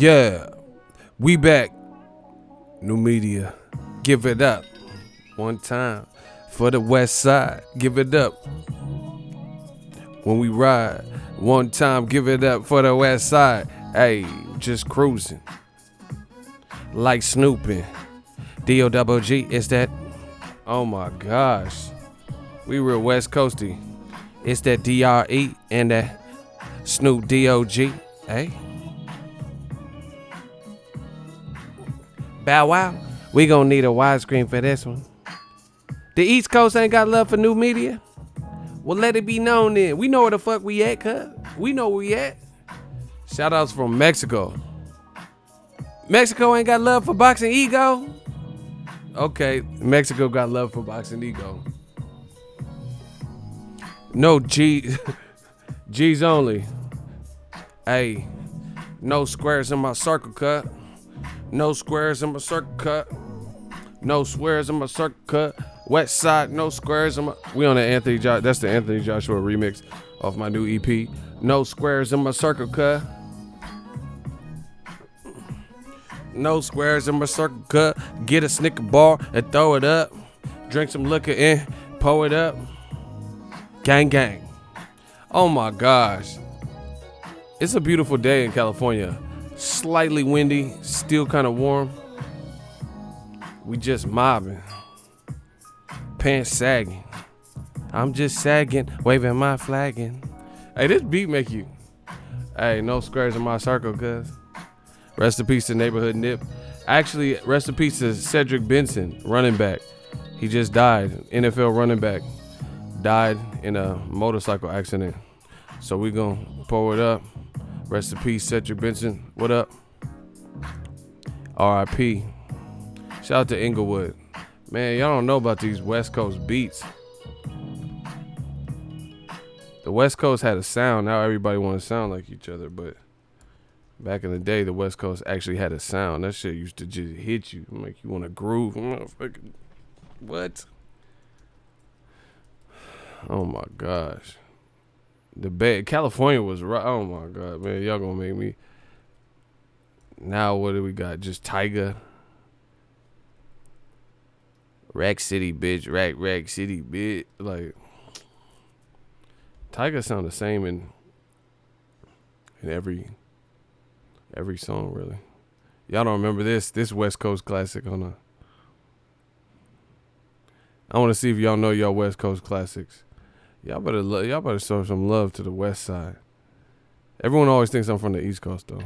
Yeah, we back. New media. Give it up. One time for the west side. Give it up. When we ride. One time, give it up for the west side. Hey, just cruising. Like snooping. D-O-double-G, is that? Oh my gosh. We real West Coasty. It's that D-R-E and that Snoop D-O-G. Hey. Bow wow. We gonna need a widescreen for this one. The East Coast ain't got love for new media? Well, let it be known then. We know where the fuck we at, cuz. We know where we at. Shout outs from Mexico. Mexico ain't got love for Boxingego? Okay, Mexico got love for Boxingego. No G, G's only. Hey, no squares in my circle cut. No squares in my circle cut. No squares in my circle cut. West side, no squares in my. We on the Anthony Joshua. That's the Anthony Joshua remix off my new EP. No squares in my circle cut. No squares in my circle cut. Get a Snicker bar and throw it up. Drink some liquor and pour it up. Gang gang. Oh my gosh. It's a beautiful day in California. Slightly windy, still kind of warm. We just mobbing. Pants sagging. I'm just sagging, waving my flagging. Hey, this beat make you. Hey, no squares in my circle, cuz. Rest in peace to Neighborhood Nip. Actually, rest in peace to Cedric Benson, running back. He just died. NFL running back. Died in a motorcycle accident. So we gonna pour it up. Rest in peace, Cedric Benson. What up? R.I.P. Shout out to Inglewood. Man, y'all don't know about these West Coast beats. The West Coast had a sound. Now everybody want to sound like each other, but back in the day, the West Coast actually had a sound. That shit used to just hit you, make you want to groove. Motherfucking what? Oh my gosh. The Bay, California was right. Oh my God, man, y'all gonna make me. Now what do we got? Just Tyga. Rack City, bitch. Rack City, bitch. Like, Tyga sound the same in every song, really. Y'all don't remember this West Coast classic on a. I want to see if y'all know y'all West Coast classics. Y'all better show some love to the West Side. Everyone always thinks I'm from the East Coast, though.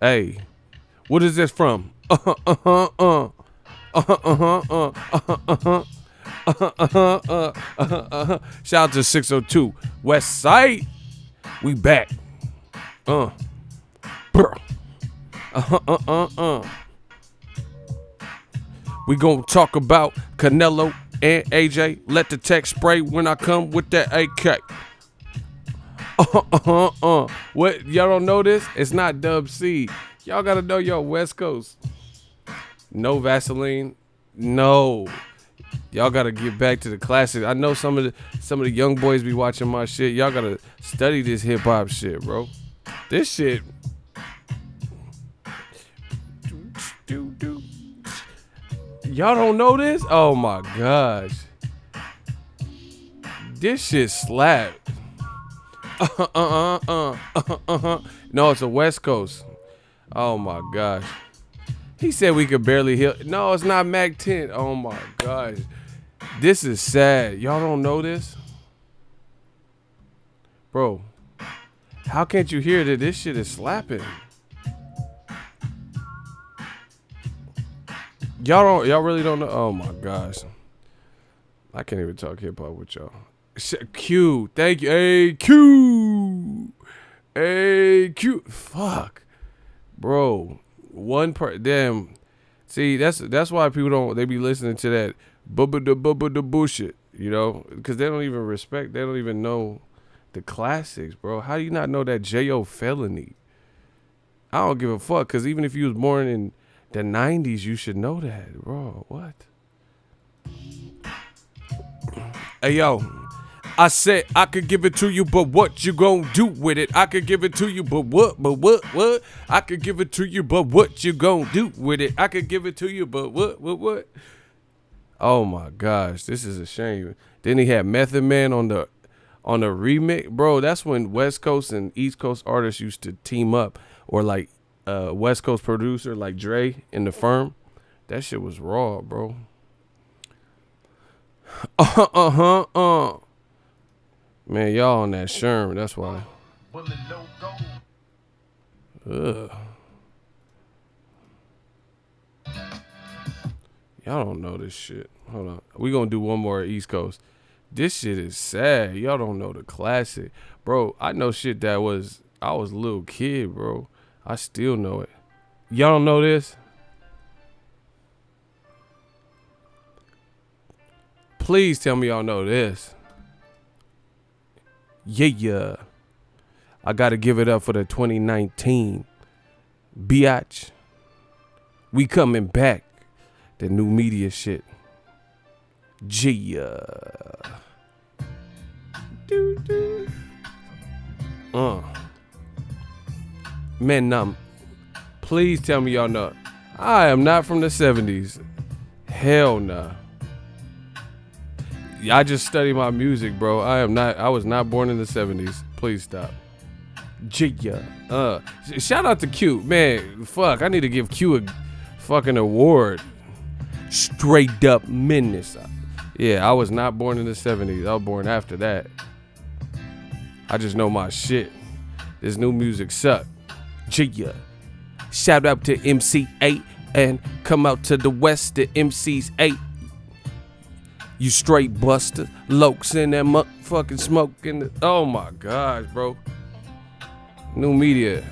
Hey, what is this from? Shout out to 602 West Side. We back. We gonna talk about Canelo and AJ. Let the tech spray when I come with that AK. What? Y'all don't know this? It's not Dub C. Y'all gotta know y'all West Coast. No Vaseline. No. Y'all gotta get back to the classics. I know some of the young boys be watching my shit. Y'all gotta study this hip hop shit, bro. This shit. Y'all don't know this? Oh my gosh. This shit slap. No, it's a West Coast. Oh my gosh. He said we could barely hear. No, it's not Mac 10. Oh my gosh. This is sad. Y'all don't know this? Bro, how can't you hear that this shit is slapping? Y'all really don't know? Oh my gosh. I can't even talk hip hop with y'all. Q, thank you. Hey, Q. Hey, Q. Fuck. Bro, damn. See, that's why people they be listening to that the bullshit, you know? Because they don't even know the classics, bro. How do you not know that J.O. Felony? I don't give a fuck, because even if you was born in the 90s, you should know that, bro. What? Hey, yo, I said I could give it to you, but what you gonna do with it? I could give it to you, but what? I could give it to you, but what you gonna do with it? I could give it to you, but what? Oh my gosh, this is a shame. Then he had Method Man on the remix, bro. That's when West Coast and East Coast artists used to team up, or like West Coast producer like Dre in The Firm. That shit was raw, bro. Man, y'all on that Sherm, that's why. Ugh. Y'all don't know this shit. Hold on. We gonna do one more East Coast. This shit is sad. Y'all don't know the classic. Bro, I know shit I was a little kid, bro. I still know it. Y'all don't know this? Please tell me y'all know this. Yeah. I gotta give it up for the 2019. Biatch. We coming back. The new media shit. Yeah. Man, please tell me y'all know. I am not from the 70s. Hell nah. I just study my music, bro. I was not born in the 70s. Please stop. Yeah. Shout out to Q. Man, fuck. I need to give Q a fucking award. Straight up menace. Yeah, I was not born in the 70s. I was born after that. I just know my shit. This new music suck. Yeah. Shout out to MC8 and come out to the west to MC's 8. You straight buster. Lokes in that motherfucking smoke in the. Oh my gosh, bro. New media.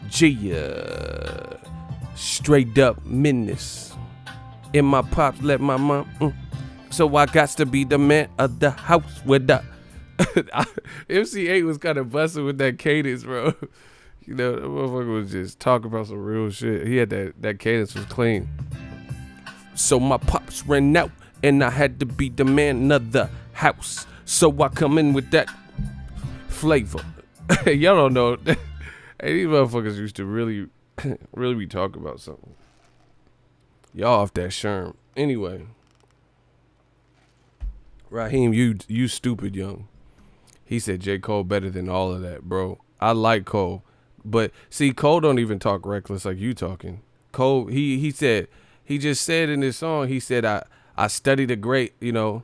Yeah. Straight up menace. In my pops, let my mom. So I got to be the man of the house with the. MC8 was kind of busting with that cadence, bro. You know, the motherfucker was just talking about some real shit. He had that cadence was clean. So my pops ran out, and I had to be the man of the house. So I come in with that flavor. Y'all don't know. Hey, these motherfuckers used to really be talking about something. Y'all off that Sherm. Anyway. Raheem, you stupid young. He said J. Cole better than all of that, bro. I like Cole. But see, Cole don't even talk reckless like you talking. Cole, he just said in this song, he said, I studied the great, you know.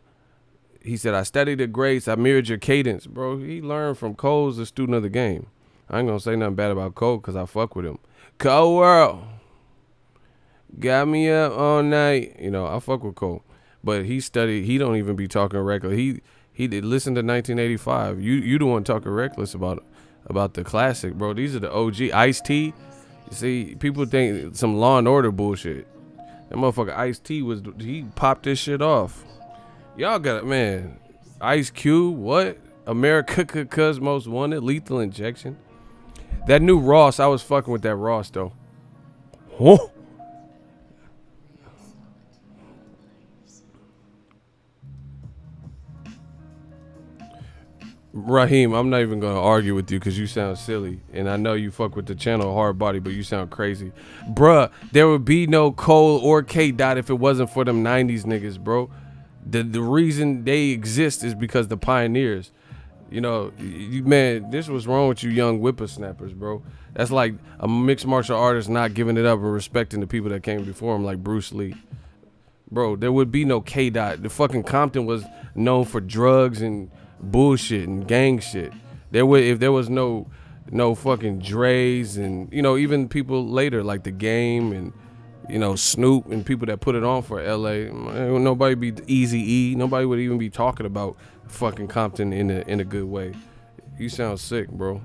He said, I studied the greats, I mirrored your cadence. Bro, he learned from Cole's a student of the game. I ain't gonna say nothing bad about Cole because I fuck with him. Cole World. Got me up all night. You know, I fuck with Cole. But he don't even be talking reckless. He did listen to 1985. You the one talking reckless about the classic, bro. These are the OG. Ice-T. You see, people think some Law and Order bullshit. That motherfucker Ice-T he popped this shit off. Y'all got it, man. Ice Cube, what? America Cuz Most Wanted, Lethal Injection. That new Ross, I was fucking with that Ross though. Huh? Raheem, I'm not even gonna argue with you because you sound silly, and I know you fuck with the channel Hard Body, but you sound crazy, bruh. There would be no Cole or K Dot if it wasn't for them '90s niggas, bro. The reason they exist is because the pioneers. You know, man, this was wrong with you young whippersnappers, bro. That's like a mixed martial artist not giving it up and respecting the people that came before him, like Bruce Lee. Bro, there would be no K Dot. The fucking Compton was known for drugs and bullshit and gang shit. If there was no fucking Dre's and, you know, even people later like The Game and, you know, Snoop and people that put it on for LA, nobody be Eazy-E. Nobody would even be talking about fucking Compton in a good way. You sound sick, bro.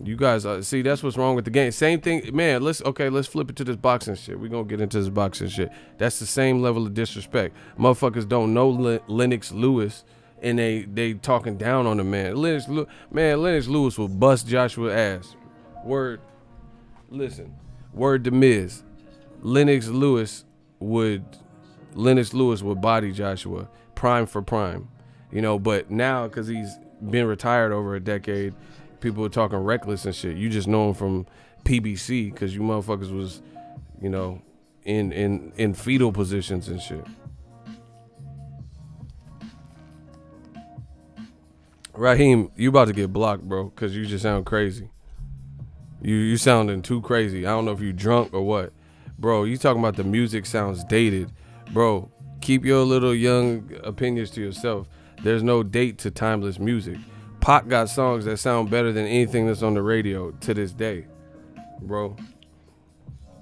You guys see, that's what's wrong with the game. Same thing, man. Let's flip it to this boxing shit. We're gonna get into this boxing shit. That's the same level of disrespect. Motherfuckers don't know Lennox Lewis and they talking down on the man. Lennox Lewis will bust Joshua's ass. Word to Miz. Lennox Lewis would body Joshua. prime for prime, you know. But now, because he's been retired over a decade, people are talking reckless and shit. You just know him from PBC because you motherfuckers was, you know, in fetal positions and shit. Raheem, you about to get blocked, bro, because you just sound crazy. You sounding too crazy. I don't know if you drunk or what. Bro, you talking about the music sounds dated. Bro, keep your little young opinions to yourself. There's no date to timeless music. Pac got songs that sound better than anything that's on the radio to this day, bro.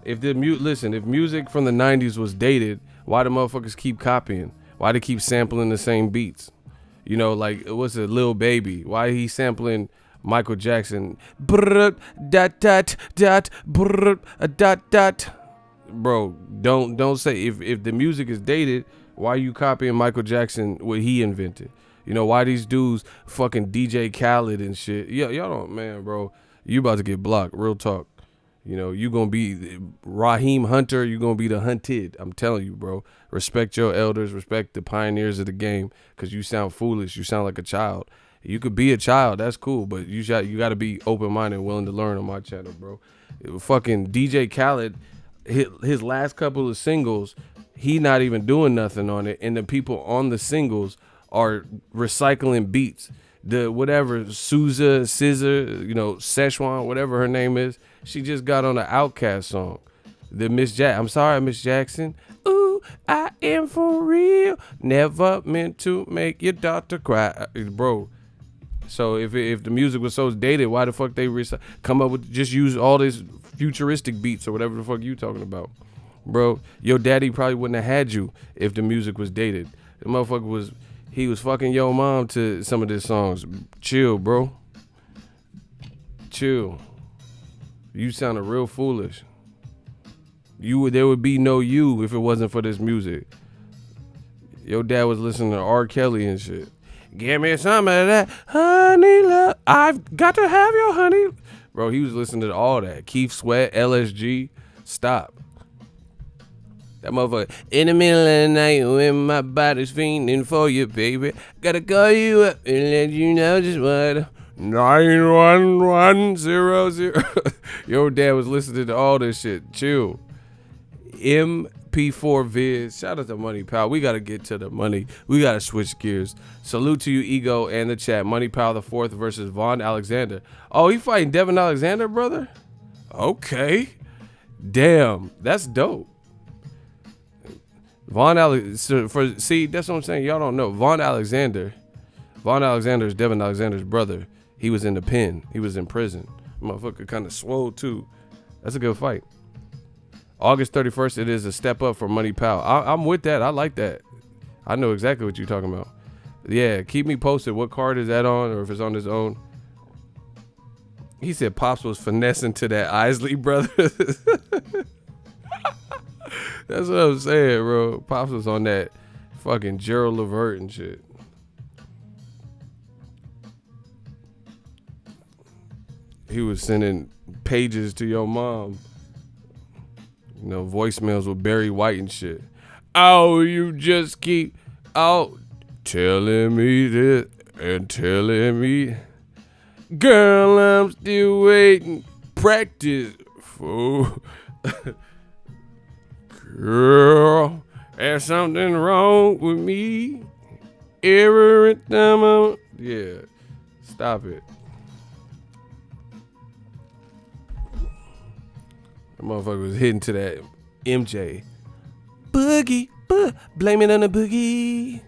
If music from the 90s was dated, why do motherfuckers keep copying? Why they keep sampling the same beats? You know, like, what's it, Lil Baby? Why he sampling Michael Jackson? Brrrt, dot, dot, dot, brrrt, dot, dot. Bro, don't say, if the music is dated, why are you copying Michael Jackson, what he invented? You know, why these dudes fucking DJ Khaled and shit? Y'all don't, man, bro, you about to get blocked, real talk. You know, you gonna be Raheem Hunter, you gonna be the hunted. I'm telling you, bro. Respect your elders, respect the pioneers of the game, because you sound foolish. You sound like a child. You could be a child, that's cool, but you got to be open-minded and willing to learn on my channel, bro. Fucking DJ Khaled, his last couple of singles, he not even doing nothing on it, and the people on the singles are recycling beats. The whatever, Souza, Scissor, you know, Szechuan, whatever her name is, she just got on an Outkast song. The I'm sorry, Miss Jackson. Ooh, I am for real. Never meant to make your daughter cry. Bro, so if the music was so dated, why the fuck they come up with, just use all these futuristic beats or whatever the fuck you talking about? Bro, your daddy probably wouldn't have had you if the music was dated. The motherfucker he was fucking your mom to some of these songs. Chill, bro. Chill. You sounded real foolish. There would be no you if it wasn't for this music. Your dad was listening to R. Kelly and shit. Give me some of that honey love. I've got to have your honey. Bro, he was listening to all that. Keith Sweat, LSG. Stop. That motherfucker. In the middle of the night when my body's fiending for you, baby. Gotta call you up and let you know just what. 91100. Your dad was listening to all this shit. Chill. MP4 Viz. Shout out to Money Pal. We gotta get to the money. We gotta switch gears. Salute to you, Ego, and the chat. Money Pal the fourth versus Vaughn Alexander. Oh, he fighting Devin Alexander, brother? Okay. Damn, that's dope. That's what I'm saying. Y'all don't know. Vaughn Alexander is Devin Alexander's brother. He was in the pen. He was in prison. Motherfucker kind of swole too. That's a good fight. August 31st, it is a step up for Money Pal. I'm with that. I like that. I know exactly what you're talking about. Yeah, keep me posted. What card is that on, or if it's on his own? He said Pops was finessing to that Isley brother. That's what I'm saying, bro. Pops was on that fucking Gerald Levert and shit. He was sending pages to your mom. You know, voicemails with Barry White and shit. Oh, you just keep out telling me this and telling me. Girl, I'm still waiting. Practice, fool. Girl, there's something wrong with me. Every time yeah, stop it. The motherfucker was hitting to that MJ. Boogie, blame it on the boogie.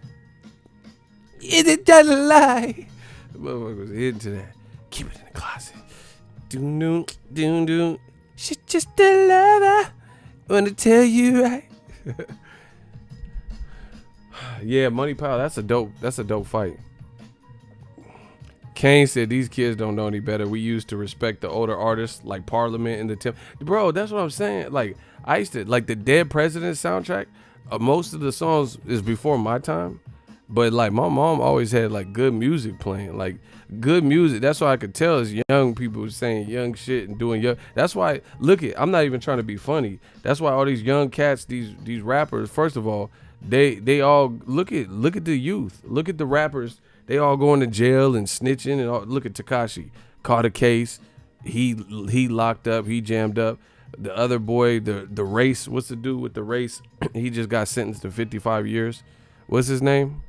Is it just a lie? The motherfucker was hitting to that. Keep it in the closet. Doom, doom, doom. She's just a lover. Wanna tell you right. Yeah, Money Pal, that's a dope fight. Kane said these kids don't know any better. We used to respect the older artists like Parliament and the Tim. Bro, that's what I'm saying. Like, I used to like the Dead President soundtrack. Most of the songs is before my time, but like my mom always had like good music playing, like good music. That's why I could tell is young people saying young shit and doing young. That's why I'm not even trying to be funny. That's why all these young cats, these rappers, first of all, They all look at the youth. Look at the rappers. They all going to jail and snitching and all. Look at Tekashi. Caught a case. He locked up. He jammed up. The other boy, the race. What's the dude with the race? He just got sentenced to 55 years. What's his name?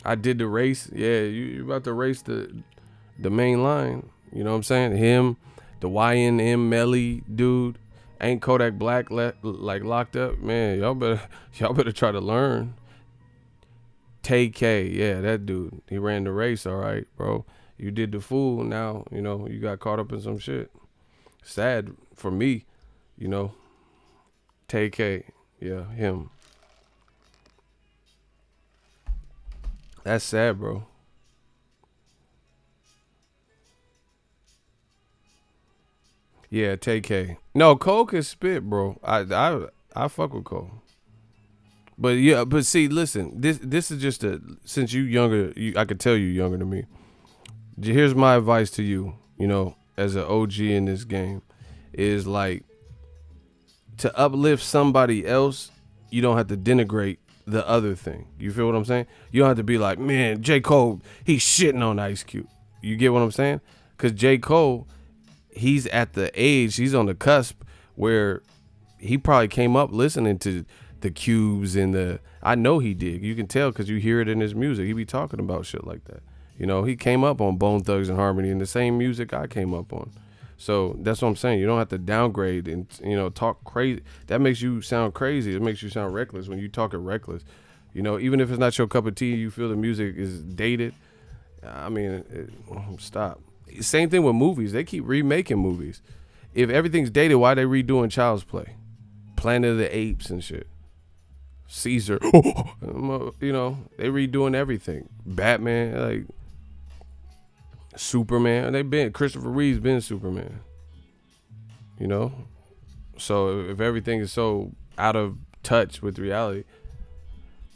I did the race. Yeah, you about to race the main line. You know what I'm saying? Him, the YNM Melly dude. Ain't Kodak Black like locked up? Man, y'all better try to learn. TK, yeah, that dude. He ran the race, all right, bro. You did the fool. Now, you got caught up in some shit. Sad for me, TK, yeah, him. That's sad, bro. Yeah, TK. No, Cole can spit, bro. I fuck with Cole. But yeah, but see, listen, this is just since you younger, I could tell you younger than me. Here's my advice to you, as an OG in this game, is like to uplift somebody else, you don't have to denigrate the other thing. You feel what I'm saying? You don't have to be like, man, J. Cole, he's shitting on Ice Cube. You get what I'm saying? Because J. Cole, he's at the age, he's on the cusp where he probably came up listening to the Cubes and I know he did. You can tell because you hear it in his music. He be talking about shit like that. He came up on Bone Thugs and Harmony and the same music I came up on. So that's what I'm saying. You don't have to downgrade and, talk crazy. That makes you sound crazy. It makes you sound reckless when you talking reckless. Even if it's not your cup of tea, you feel the music is dated. I mean, stop. Same thing with movies. They keep remaking movies. If everything's dated, why they redoing Child's Play? Planet of the Apes and shit. Caesar. They redoing everything. Batman, like Superman. Christopher Ruiz been Superman. So if everything is so out of touch with reality,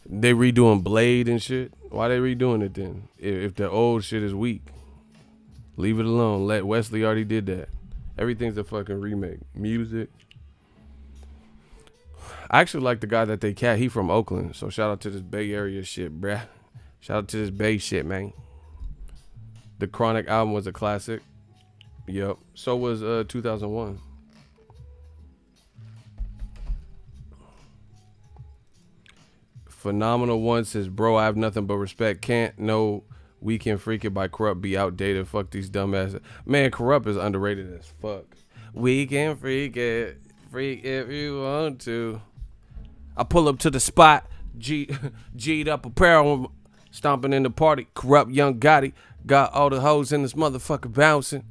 they redoing Blade and shit. Why they redoing it then? If the old shit is weak, leave it alone. Wesley already did that. Everything's a fucking remake. Music. I actually like the guy that they cat. He from Oakland. So shout out to this Bay Area shit, bruh. Shout out to this Bay shit, man. The Chronic album was a classic. Yep. So was 2001. Phenomenal One says, bro, I have nothing but respect. Can't no Weekend Freak It by Corrupt be outdated. Fuck these dumbasses. Man, Corrupt is underrated as fuck. Weekend Freak It. Freak if you want to. I pull up to the spot. G'd up apparel. Stomping in the party. Corrupt Young Gotti. Got all the hoes in this motherfucker bouncing.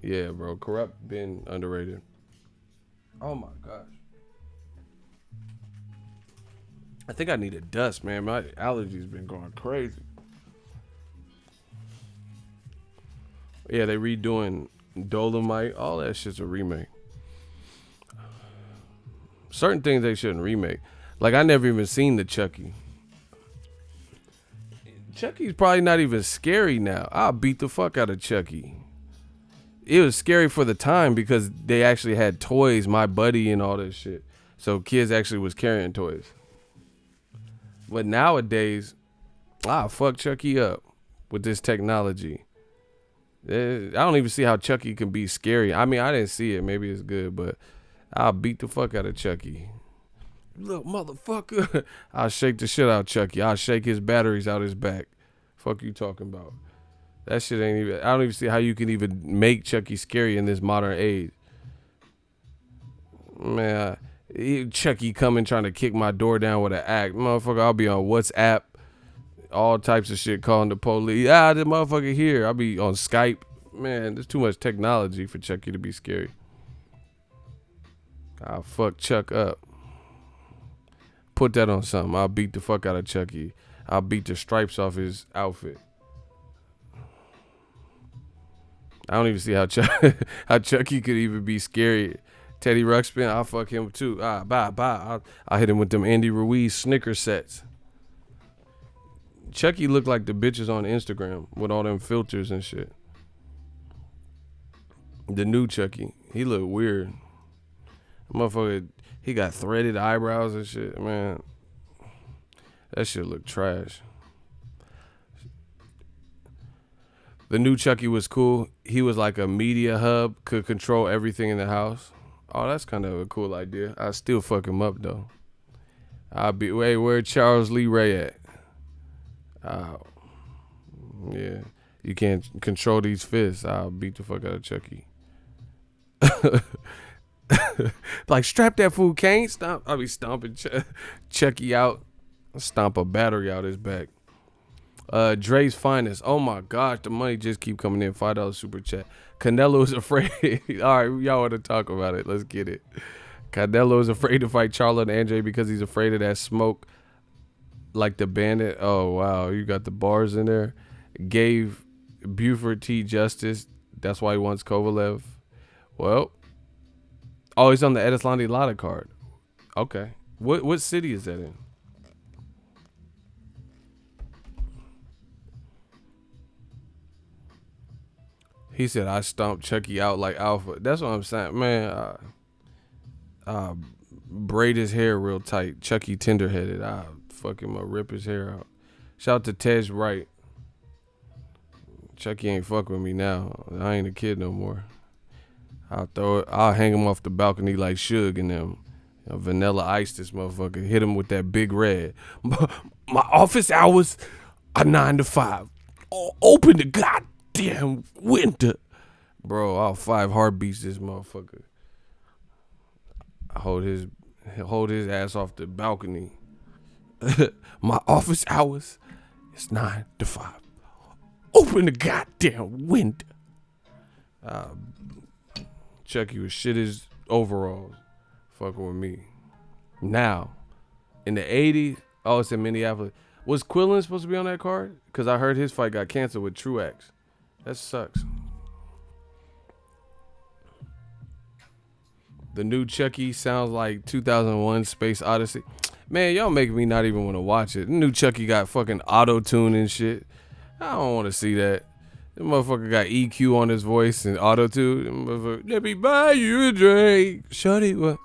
Yeah, bro. Corrupt been underrated. Oh my gosh. I think I need a dust, man. My allergies been going crazy. Yeah, they redoing Dolomite. All that shit's a remake. Certain things they shouldn't remake. Like, I never even seen the Chucky. Chucky's probably not even scary now. I'll beat the fuck out of Chucky. It was scary for the time because they actually had toys, My Buddy and all this shit. So kids actually was carrying toys. But nowadays, I'll fuck Chucky up with this technology. I don't even see how Chucky can be scary. I mean, I didn't see it. Maybe it's good, but I'll beat the fuck out of Chucky. Little motherfucker. I'll shake the shit out of Chucky. I'll shake his batteries out his back. Fuck you talking about? That shit ain't even. I don't even see how you can even make Chucky scary in this modern age. Man, Chucky coming trying to kick my door down with an axe. Motherfucker, I'll be on WhatsApp. All types of shit calling the police. This motherfucker here. I'll be on Skype. Man, there's too much technology for Chucky to be scary. I'll fuck Chuck up. Put that on something. I'll beat the fuck out of Chucky. I'll beat the stripes off his outfit. I don't even see how how Chucky could even be scary. Teddy Ruxpin, I'll fuck him too. Bye. I'll hit him with them Andy Ruiz Snicker sets. Chucky looked like the bitches on Instagram with all them filters and shit. The new Chucky, he looked weird. Motherfucker, he got threaded eyebrows and shit. Man, that shit look trash. The new Chucky was cool. He was like a media hub, could control everything in the house. Oh, that's kind of a cool idea. I still fuck him up though. Wait, where Charles Lee Ray at? Yeah, you can't control these fists. I'll beat the fuck out of Chucky. Like, strap that fool, Kane. Stomp. I'll be stomping Chucky out. Stomp a battery out his back. Dre's finest. Oh my gosh, the money just keep coming in. $5 super chat. Canelo is afraid. All right, y'all want to talk about it? Let's get it. Canelo is afraid to fight Charlo and Andre because he's afraid of that smoke, like the bandit. Oh wow, you got the bars in there. Gave Buford T justice. That's why he wants Kovalev. Well, oh, he's on the Edeslandi Lotta card. Okay, what city is that in? He said, I stomped Chucky out like Alpha. That's what I'm saying. Man, braid his hair real tight. Chucky tender-headed. I fuck him up, rip his hair out. Shout out to Tej Wright. Chucky ain't fuck with me now. I ain't a kid no more. I'll hang him off the balcony like Suge and them. Vanilla Ice this motherfucker. Hit him with that big red. My office hours are 9 to 5. Open the goddamn window. Bro, I'll 5 heartbeats this motherfucker. Hold his ass off the balcony. My office hours is 9 to 5. Open the goddamn window. Chucky was shit his overalls. Fucking with me. Now, in the 80s, oh, it's in Minneapolis. Was Quillen supposed to be on that card? Because I heard his fight got canceled with Truax. That sucks. The new Chucky sounds like 2001 Space Odyssey. Man, y'all making me not even want to watch it. The new Chucky got fucking auto-tune and shit. I don't want to see that. The motherfucker got EQ on his voice and auto-tune. Let me buy you a drink. Shorty, what?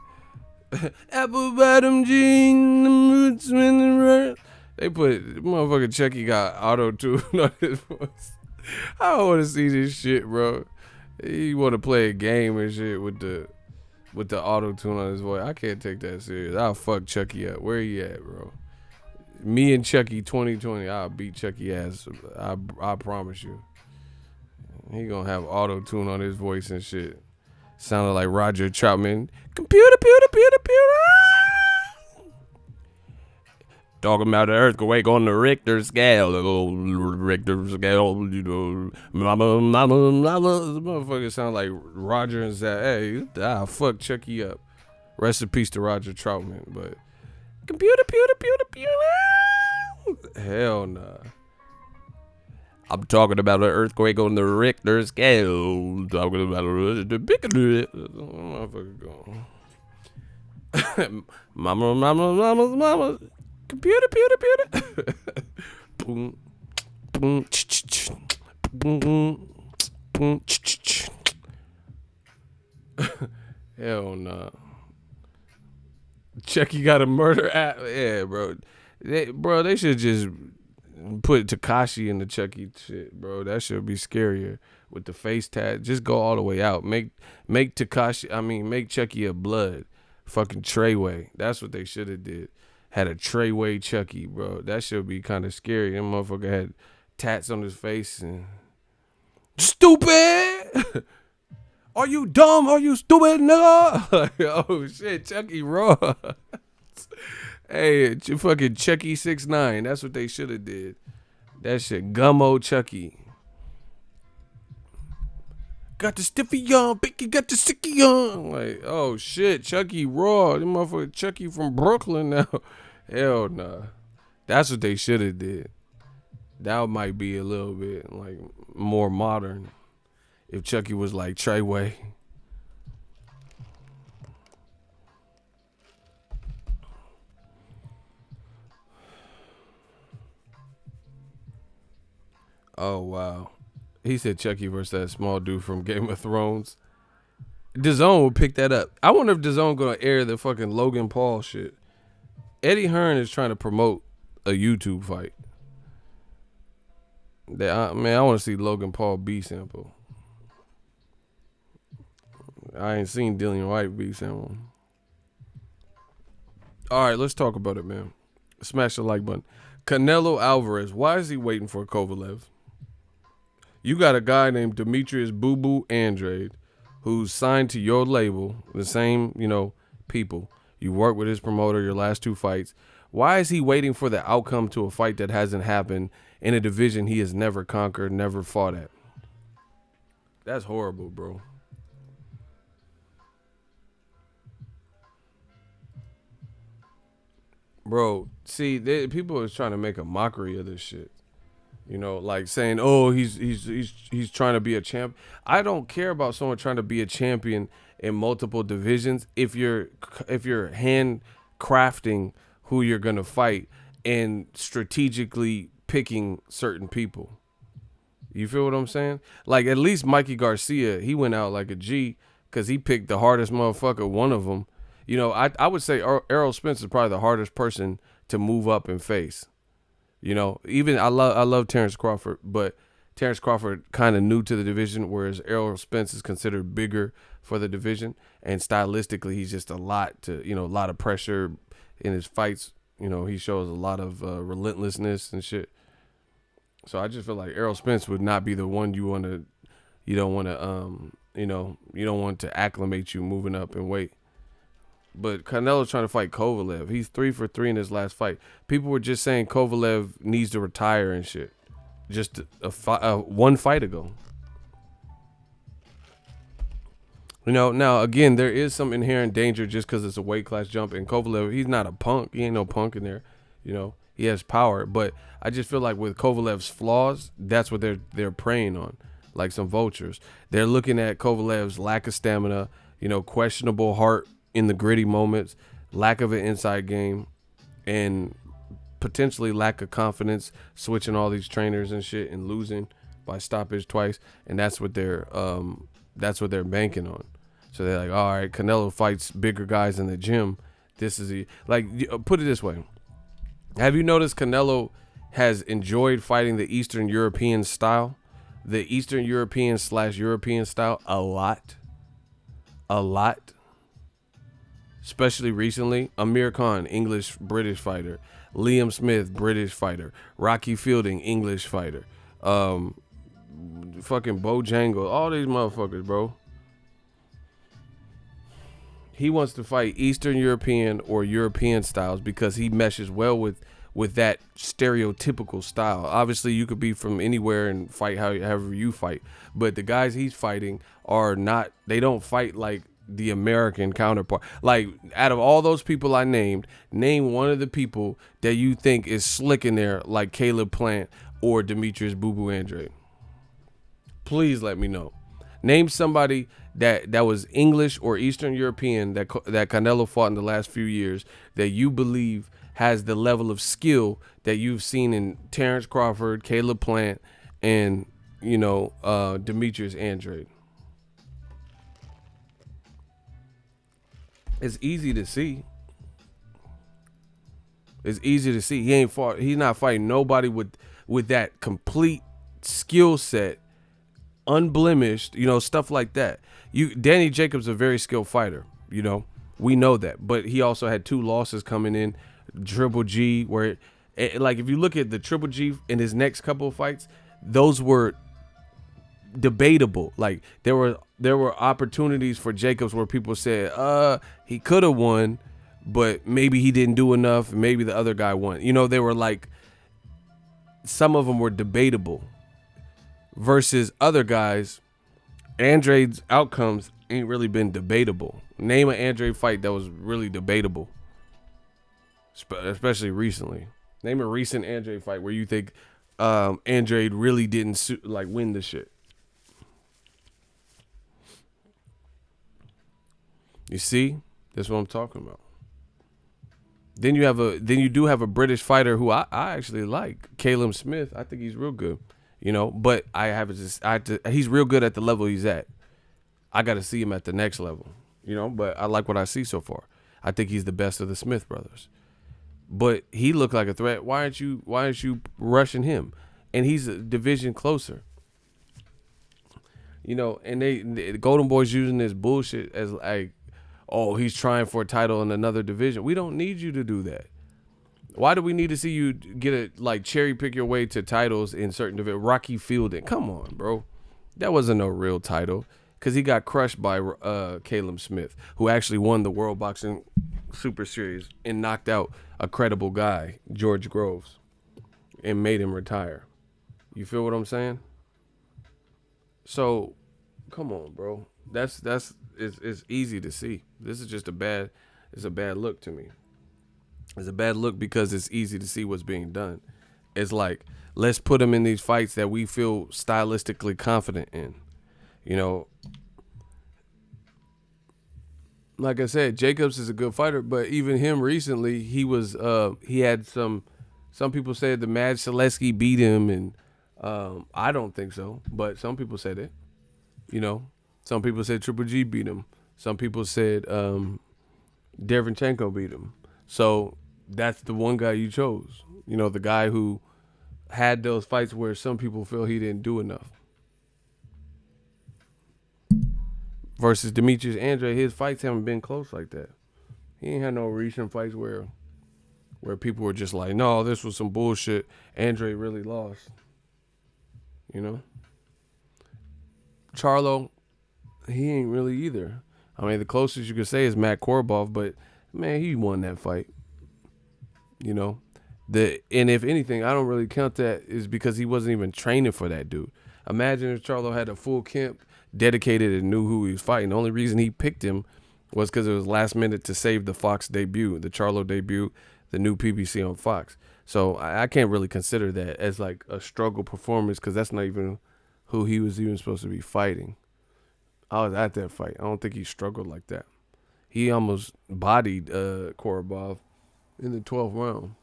Apple bottom jeans. They put, motherfucker Chucky got auto-tune on his voice. I don't want to see this shit, bro. He want to play a game and shit with the auto-tune on his voice. I can't take that serious. I'll fuck Chucky up. Where he at, bro? Me and Chucky 2020, I'll beat Chucky ass. I promise you. He gonna have auto-tune on his voice and shit. Sounded like Roger Troutman. Computer. Talking about the earthquake on the Richter scale. Richter scale, you know. Mama. This motherfucker sound like Roger and Zach. Hey, I'll fuck Chucky up. Rest in peace to Roger Troutman. But computer. Hell nah. I'm talking about an earthquake on the Richter scale. Talking about the big motherfucker going. Mama. Computer. Boom. Hell nah. Chucky got a murder app. Yeah, bro. They should just put Tekashi in the Chucky shit, bro. That should be scarier with the face tat. Just go all the way out. Make Chucky a blood. Fucking Treyway. That's what they should have did. Had a Treyway Chucky, bro. That should be kind of scary. That motherfucker had tats on his face and stupid. Are you dumb? Are you stupid, nigga? Oh shit, Chucky raw. Hey, fucking Chucky 6ix9ine. That's what they should have did. That shit, Gummo Chucky. Got the stiffy on, Bicky got the sicky on. Like, oh shit, Chucky raw. Them motherfucker Chucky from Brooklyn now. Hell nah. That's what they should have did. That might be a little bit like more modern. If Chucky was like Treyway. Oh wow. He said Chucky versus that small dude from Game of Thrones. DAZN will pick that up. I wonder if DAZN gonna air the fucking Logan Paul shit. Eddie Hearn is trying to promote a YouTube fight. Man, I want to see Logan Paul B sample. I ain't seen Dillian White B sample. All right, let's talk about it, man. Smash the like button. Canelo Alvarez. Why is he waiting for Kovalev? You got a guy named Demetrius Boo Boo Andrade who's signed to your label, the same, people. You worked with his promoter your last 2 fights. Why is he waiting for the outcome to a fight that hasn't happened in a division he has never conquered, never fought at? That's horrible, bro. Bro, see, people are trying to make a mockery of this shit. Like saying, "Oh, he's trying to be a champ." I don't care about someone trying to be a champion in multiple divisions if you're handcrafting who you're gonna fight and strategically picking certain people. You feel what I'm saying? Like at least Mikey Garcia, he went out like a G because he picked the hardest motherfucker. One of them, I would say Errol Spence is probably the hardest person to move up and face. Even I love Terrence Crawford, but Terrence Crawford kind of new to the division, whereas Errol Spence is considered bigger for the division, and stylistically he's just a lot of pressure in his fights. He shows a lot of relentlessness and shit. So I just feel like Errol Spence would not be the one you don't want to acclimate you moving up and weight. But Canelo's trying to fight Kovalev. He's 3 for 3 in his last fight. People were just saying Kovalev needs to retire and shit. Just one fight ago. Now, again, there is some inherent danger just because it's a weight class jump. And Kovalev, he's not a punk. He ain't no punk in there. He has power. But I just feel like with Kovalev's flaws, that's what they're preying on. Like some vultures. They're looking at Kovalev's lack of stamina, questionable heart in the gritty moments, lack of an inside game, and potentially lack of confidence, switching all these trainers and shit and losing by stoppage twice, and that's what they're banking on. So they're like, all right, Canelo fights bigger guys in the gym. This is put it this way. Have you noticed Canelo has enjoyed fighting the Eastern European style, the Eastern European / European style a lot? Especially recently. Amir Khan, English-British fighter. Liam Smith, British fighter. Rocky Fielding, English fighter. Fucking Boxingego, all these motherfuckers, bro. He wants to fight Eastern European or European styles because he meshes well with that stereotypical style. Obviously, you could be from anywhere and fight however you fight. But the guys he's fighting they don't fight like the American counterpart. Like, out of all those people I named, name one of the people that you think is slick in there like Caleb Plant or Demetrius Boo Boo Andrade. Please let me know. Name somebody that was English or Eastern European that Canelo fought in the last few years that you believe has the level of skill that you've seen in Terrence Crawford, Caleb Plant, and Demetrius Andrade. It's easy to see. He's not fighting nobody with that complete skill set, unblemished, stuff like that. Danny Jacobs is a very skilled fighter, we know that, but he also had 2 losses coming in. Triple G, where if you look at the Triple G in his next couple of fights, those were debatable. Like there were opportunities for Jacobs where people said he could have won, but maybe he didn't do enough, maybe the other guy won. They were like, some of them were debatable versus other guys. Andrade's outcomes ain't really been debatable. Name an Andrade fight that was really debatable, especially recently. Name a recent Andrade fight where you think Andrade really didn't win the shit. You see, that's what I'm talking about. Then you do have a British fighter who I actually like, Caleb Smith. I think he's real good, but he's real good at the level he's at. I got to see him at the next level, but I like what I see so far. I think he's the best of the Smith brothers. But he looked like a threat. Why aren't you rushing him? And he's a division closer. And the Golden Boys using this bullshit as like, oh, he's trying for a title in another division. We don't need you to do that. Why do we need to see you cherry pick your way to titles in certain divisions? Rocky Fielding. Come on, bro. That wasn't no real title because he got crushed by Caleb Smith, who actually won the World Boxing Super Series and knocked out a credible guy, George Groves, and made him retire. You feel what I'm saying? So, come on, bro. It's easy to see. This is just it's a bad look to me. It's a bad look because it's easy to see what's being done. It's like, let's put him in these fights that we feel stylistically confident in. Like I said, Jacobs is a good fighter, but even him recently, he had some people said the Mad Selesky beat him, and I don't think so, but some people said it. Some people said Triple G beat him. Some people said Derevchenko beat him. So that's the one guy you chose. The guy who had those fights where some people feel he didn't do enough. Versus Demetrius Andrade, his fights haven't been close like that. He ain't had no recent fights where people were just like, no, this was some bullshit. Andrade really lost. Charlo, he ain't really either. I mean, the closest you could say is Matt Korobov, but man, he won that fight. And if anything, I don't really count that is because he wasn't even training for that dude. Imagine if Charlo had a full camp, dedicated, and knew who he was fighting. The only reason he picked him was because it was last minute to save the Fox debut, the Charlo debut, the new PBC on Fox. So I can't really consider that as like a struggle performance because that's not even who he was even supposed to be fighting. I was at that fight. I don't think he struggled like that. He almost bodied Korobov in the 12th round.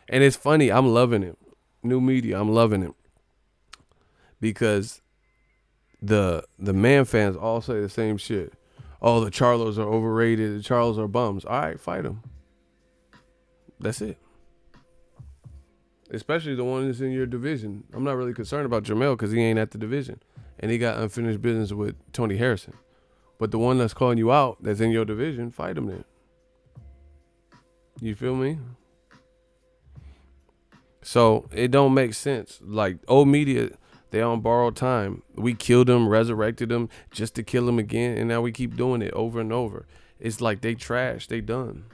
And it's funny. I'm loving it. New media. I'm loving it. Because the man fans all say the same shit. Oh, the Charlos are overrated. The Charlos are bums. All right, fight them. That's it. Especially the one that's in your division. I'm not really concerned about Jamel because he ain't at the division. And he got unfinished business with Tony Harrison. But the one that's calling you out that's in your division, fight him then. You feel me? So it don't make sense. Like old media, they on borrowed time. We killed him, resurrected him just to kill him again. And now we keep doing it over and over. It's like they trash. They done.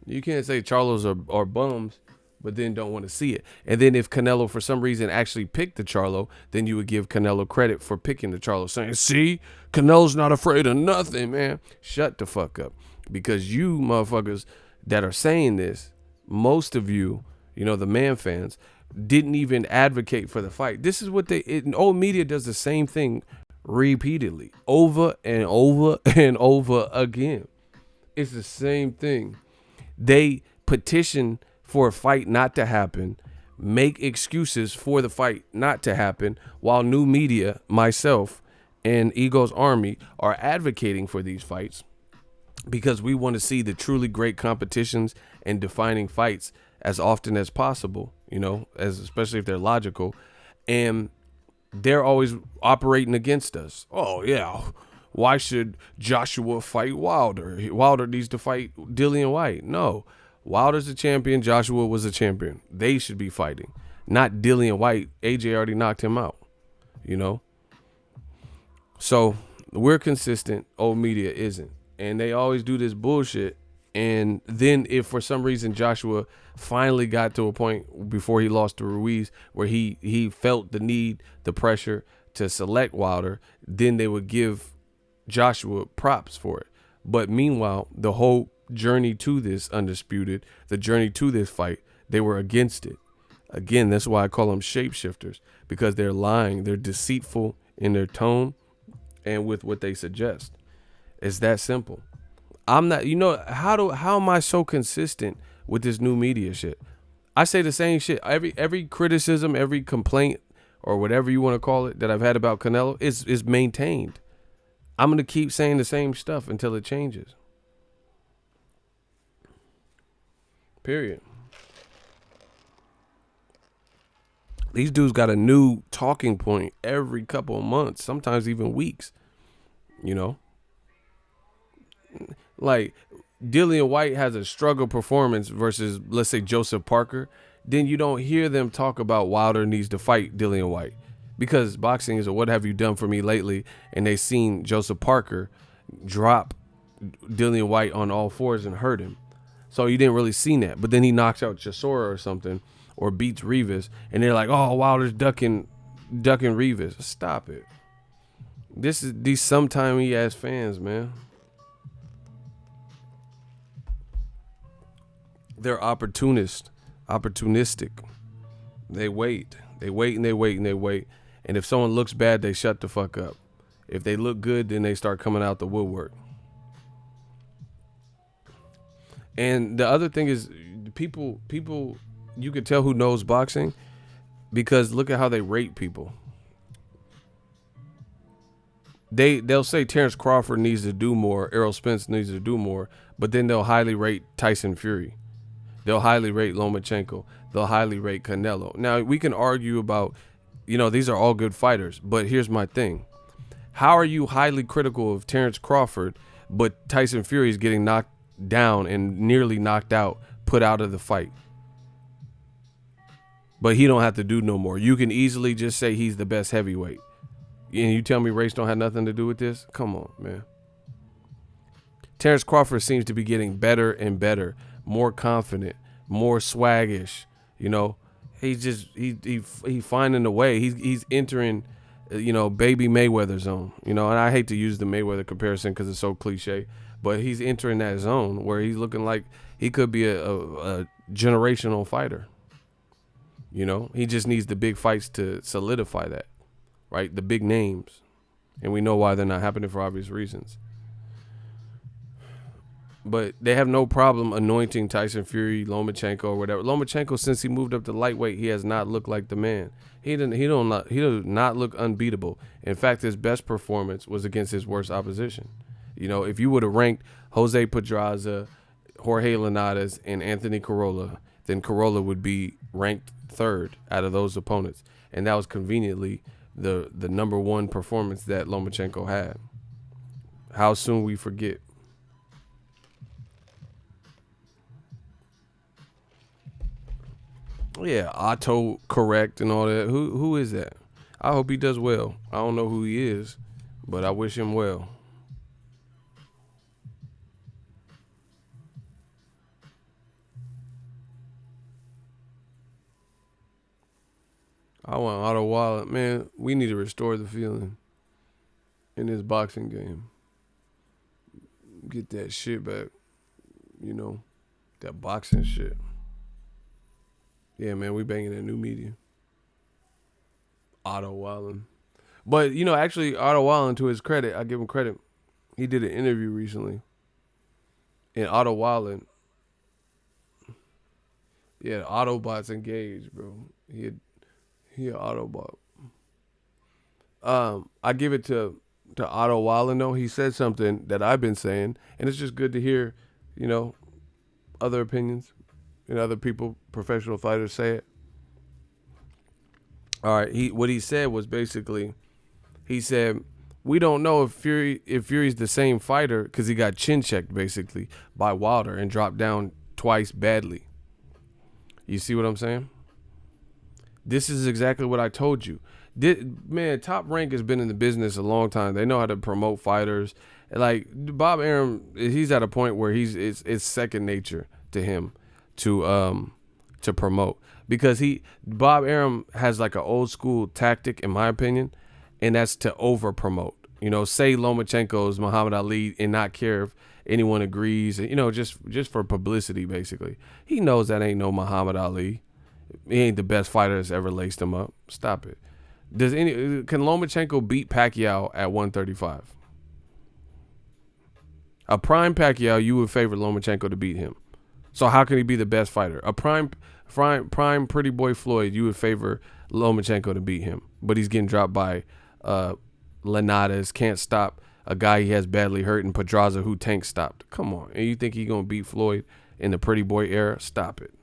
You can't say Charlos are bums, but then don't want to see it. And then if Canelo for some reason actually picked the Charlo, then you would give Canelo credit for picking the Charlo, saying, see, Canelo's not afraid of nothing, man. Shut the fuck up. Because you motherfuckers that are saying this, most of you, the man fans, didn't even advocate for the fight. This is what old media does the same thing repeatedly, over and over and over again. It's the same thing. They petition for a fight not to happen, make excuses for the fight not to happen, while new media, myself, and Ego's Army are advocating for these fights because we want to see the truly great competitions and defining fights as often as possible, especially if they're logical. And they're always operating against us. Oh, yeah. Why should Joshua fight Wilder? Wilder needs to fight Dillian White. No. Wilder's a champion. Joshua was a champion. They should be fighting. Not Dillian White. AJ already knocked him out. So we're consistent. Old media isn't. And they always do this bullshit. And then if for some reason Joshua finally got to a point before he lost to Ruiz where he felt the need, the pressure to select Wilder, then they would give Joshua props for it. But meanwhile, the whole journey to this Undisputed, the journey to this fight, they were against it. Again, that's why I call them shapeshifters, because they're lying. They're deceitful in their tone and with what they suggest. It's that simple. I'm not, how am I so consistent with this new media shit? I say the same shit. Every criticism, every complaint, or whatever you want to call it, that I've had about Canelo is maintained. I'm going to keep saying the same stuff until it changes. Period. These dudes got a new talking point every couple of months, sometimes even weeks. You know? Like, Dillian White has a struggle performance versus, let's say, Joseph Parker. Then you don't hear them talk about Wilder needs to fight Dillian White. Because boxing is a what have you done for me lately, and they seen Joseph Parker drop Dillian White on all fours and hurt him. So you didn't really see that. But then he knocks out Chisora or something, or beats Rivas, and they're like, oh, Wilder's ducking Rivas. Stop it. This is these sometimey ass fans, man. They're opportunistic. They wait. They wait and they wait and they wait. And if someone looks bad, they shut the fuck up. If they look good, then they start coming out the woodwork. And the other thing is, people, you could tell who knows boxing because look at how they rate people. They'll say Terrence Crawford needs to do more, Errol Spence needs to do more, but then they'll highly rate Tyson Fury. They'll highly rate Lomachenko. They'll highly rate Canelo. Now, we can argue about, these are all good fighters, but here's my thing. How are you highly critical of Terrence Crawford, but Tyson Fury is getting knocked down and nearly knocked out, put out of the fight? But he don't have to do no more. You can easily just say he's the best heavyweight. And you tell me race don't have nothing to do with this? Come on, man. Terrence Crawford seems to be getting better and better, more confident, more swaggish. He's just he finding a way. He's entering, baby Mayweather zone. And I hate to use the Mayweather comparison because it's so cliche, but he's entering that zone where he's looking like he could be a generational fighter. He just needs the big fights to solidify that, right? The big names, and we know why they're not happening for obvious reasons. But they have no problem anointing Tyson Fury, Lomachenko, or whatever. Lomachenko, since he moved up to lightweight, he has not looked like the man. He does not look unbeatable. In fact, his best performance was against his worst opposition. If you would have ranked Jose Pedraza, Jorge Linares, and Anthony Corolla, then Corolla would be ranked third out of those opponents, and that was conveniently the number one performance that Lomachenko had. How soon we forget. Yeah, auto correct and all that. Who is that? I hope he does well. I don't know who he is, but I wish him well. I want Otto Wallet. Man, we need to restore the feeling in this boxing game. Get that shit back. That boxing shit. Yeah, man, we banging that new media. Otto Wallen. But, actually, Otto Wallen, to his credit, I give him credit. He did an interview recently. And Otto Wallen, yeah, Autobots engaged, bro. He an Autobot. I give it to Otto Wallen, though. He said something that I've been saying, and it's just good to hear, other opinions and other people, professional fighters, say it. All right, what he said was basically, he said, we don't know if Fury's the same fighter because he got chin checked basically by Wilder and dropped down twice badly. You see what I'm saying? This is exactly what I told you. Man, Top Rank has been in the business a long time. They know how to promote fighters. Like Bob Arum, he's at a point where it's second nature to him to promote, because Bob Arum has like an old school tactic, in my opinion, and that's to over promote. Say Lomachenko is Muhammad Ali and not care if anyone agrees. Just for publicity, basically. He knows that ain't no Muhammad Ali. He ain't the best fighter that's ever laced him up. Stop it. Can Lomachenko beat Pacquiao at 135? A prime Pacquiao, you would favor Lomachenko to beat him. So how can he be the best fighter? A prime pretty boy Floyd, you would favor Lomachenko to beat him, but he's getting dropped by Linares. Can't stop a guy he has badly hurt in Pedraza who Tank stopped. Come on. And you think he going to beat Floyd in the Pretty Boy era? Stop it.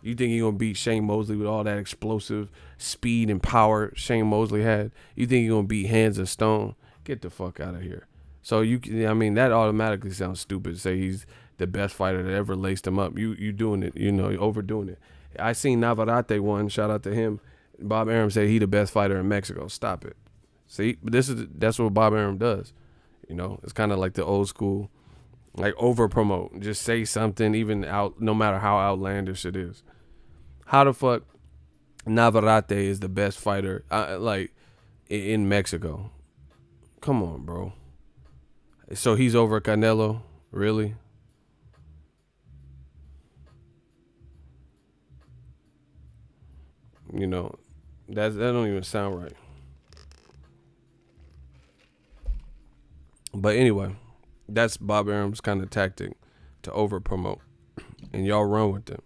You think he going to beat Shane Mosley with all that explosive speed and power Shane Mosley had? You think he going to beat Hands of Stone? Get the fuck out of here. So, that automatically sounds stupid to say he's the best fighter that ever laced him up. You doing it, you're overdoing it. I seen Navarrete one, shout out to him. Bob Arum said he the best fighter in Mexico. Stop it. See, that's what Bob Arum does. It's kind of like the old school, like over promote. Just say something, even out, no matter how outlandish it is. How the fuck Navarrete is the best fighter in Mexico? Come on, bro. So he's over Canelo, really? That don't even sound right. But anyway, that's Bob Arum's kind of tactic to over promote, and y'all run with them.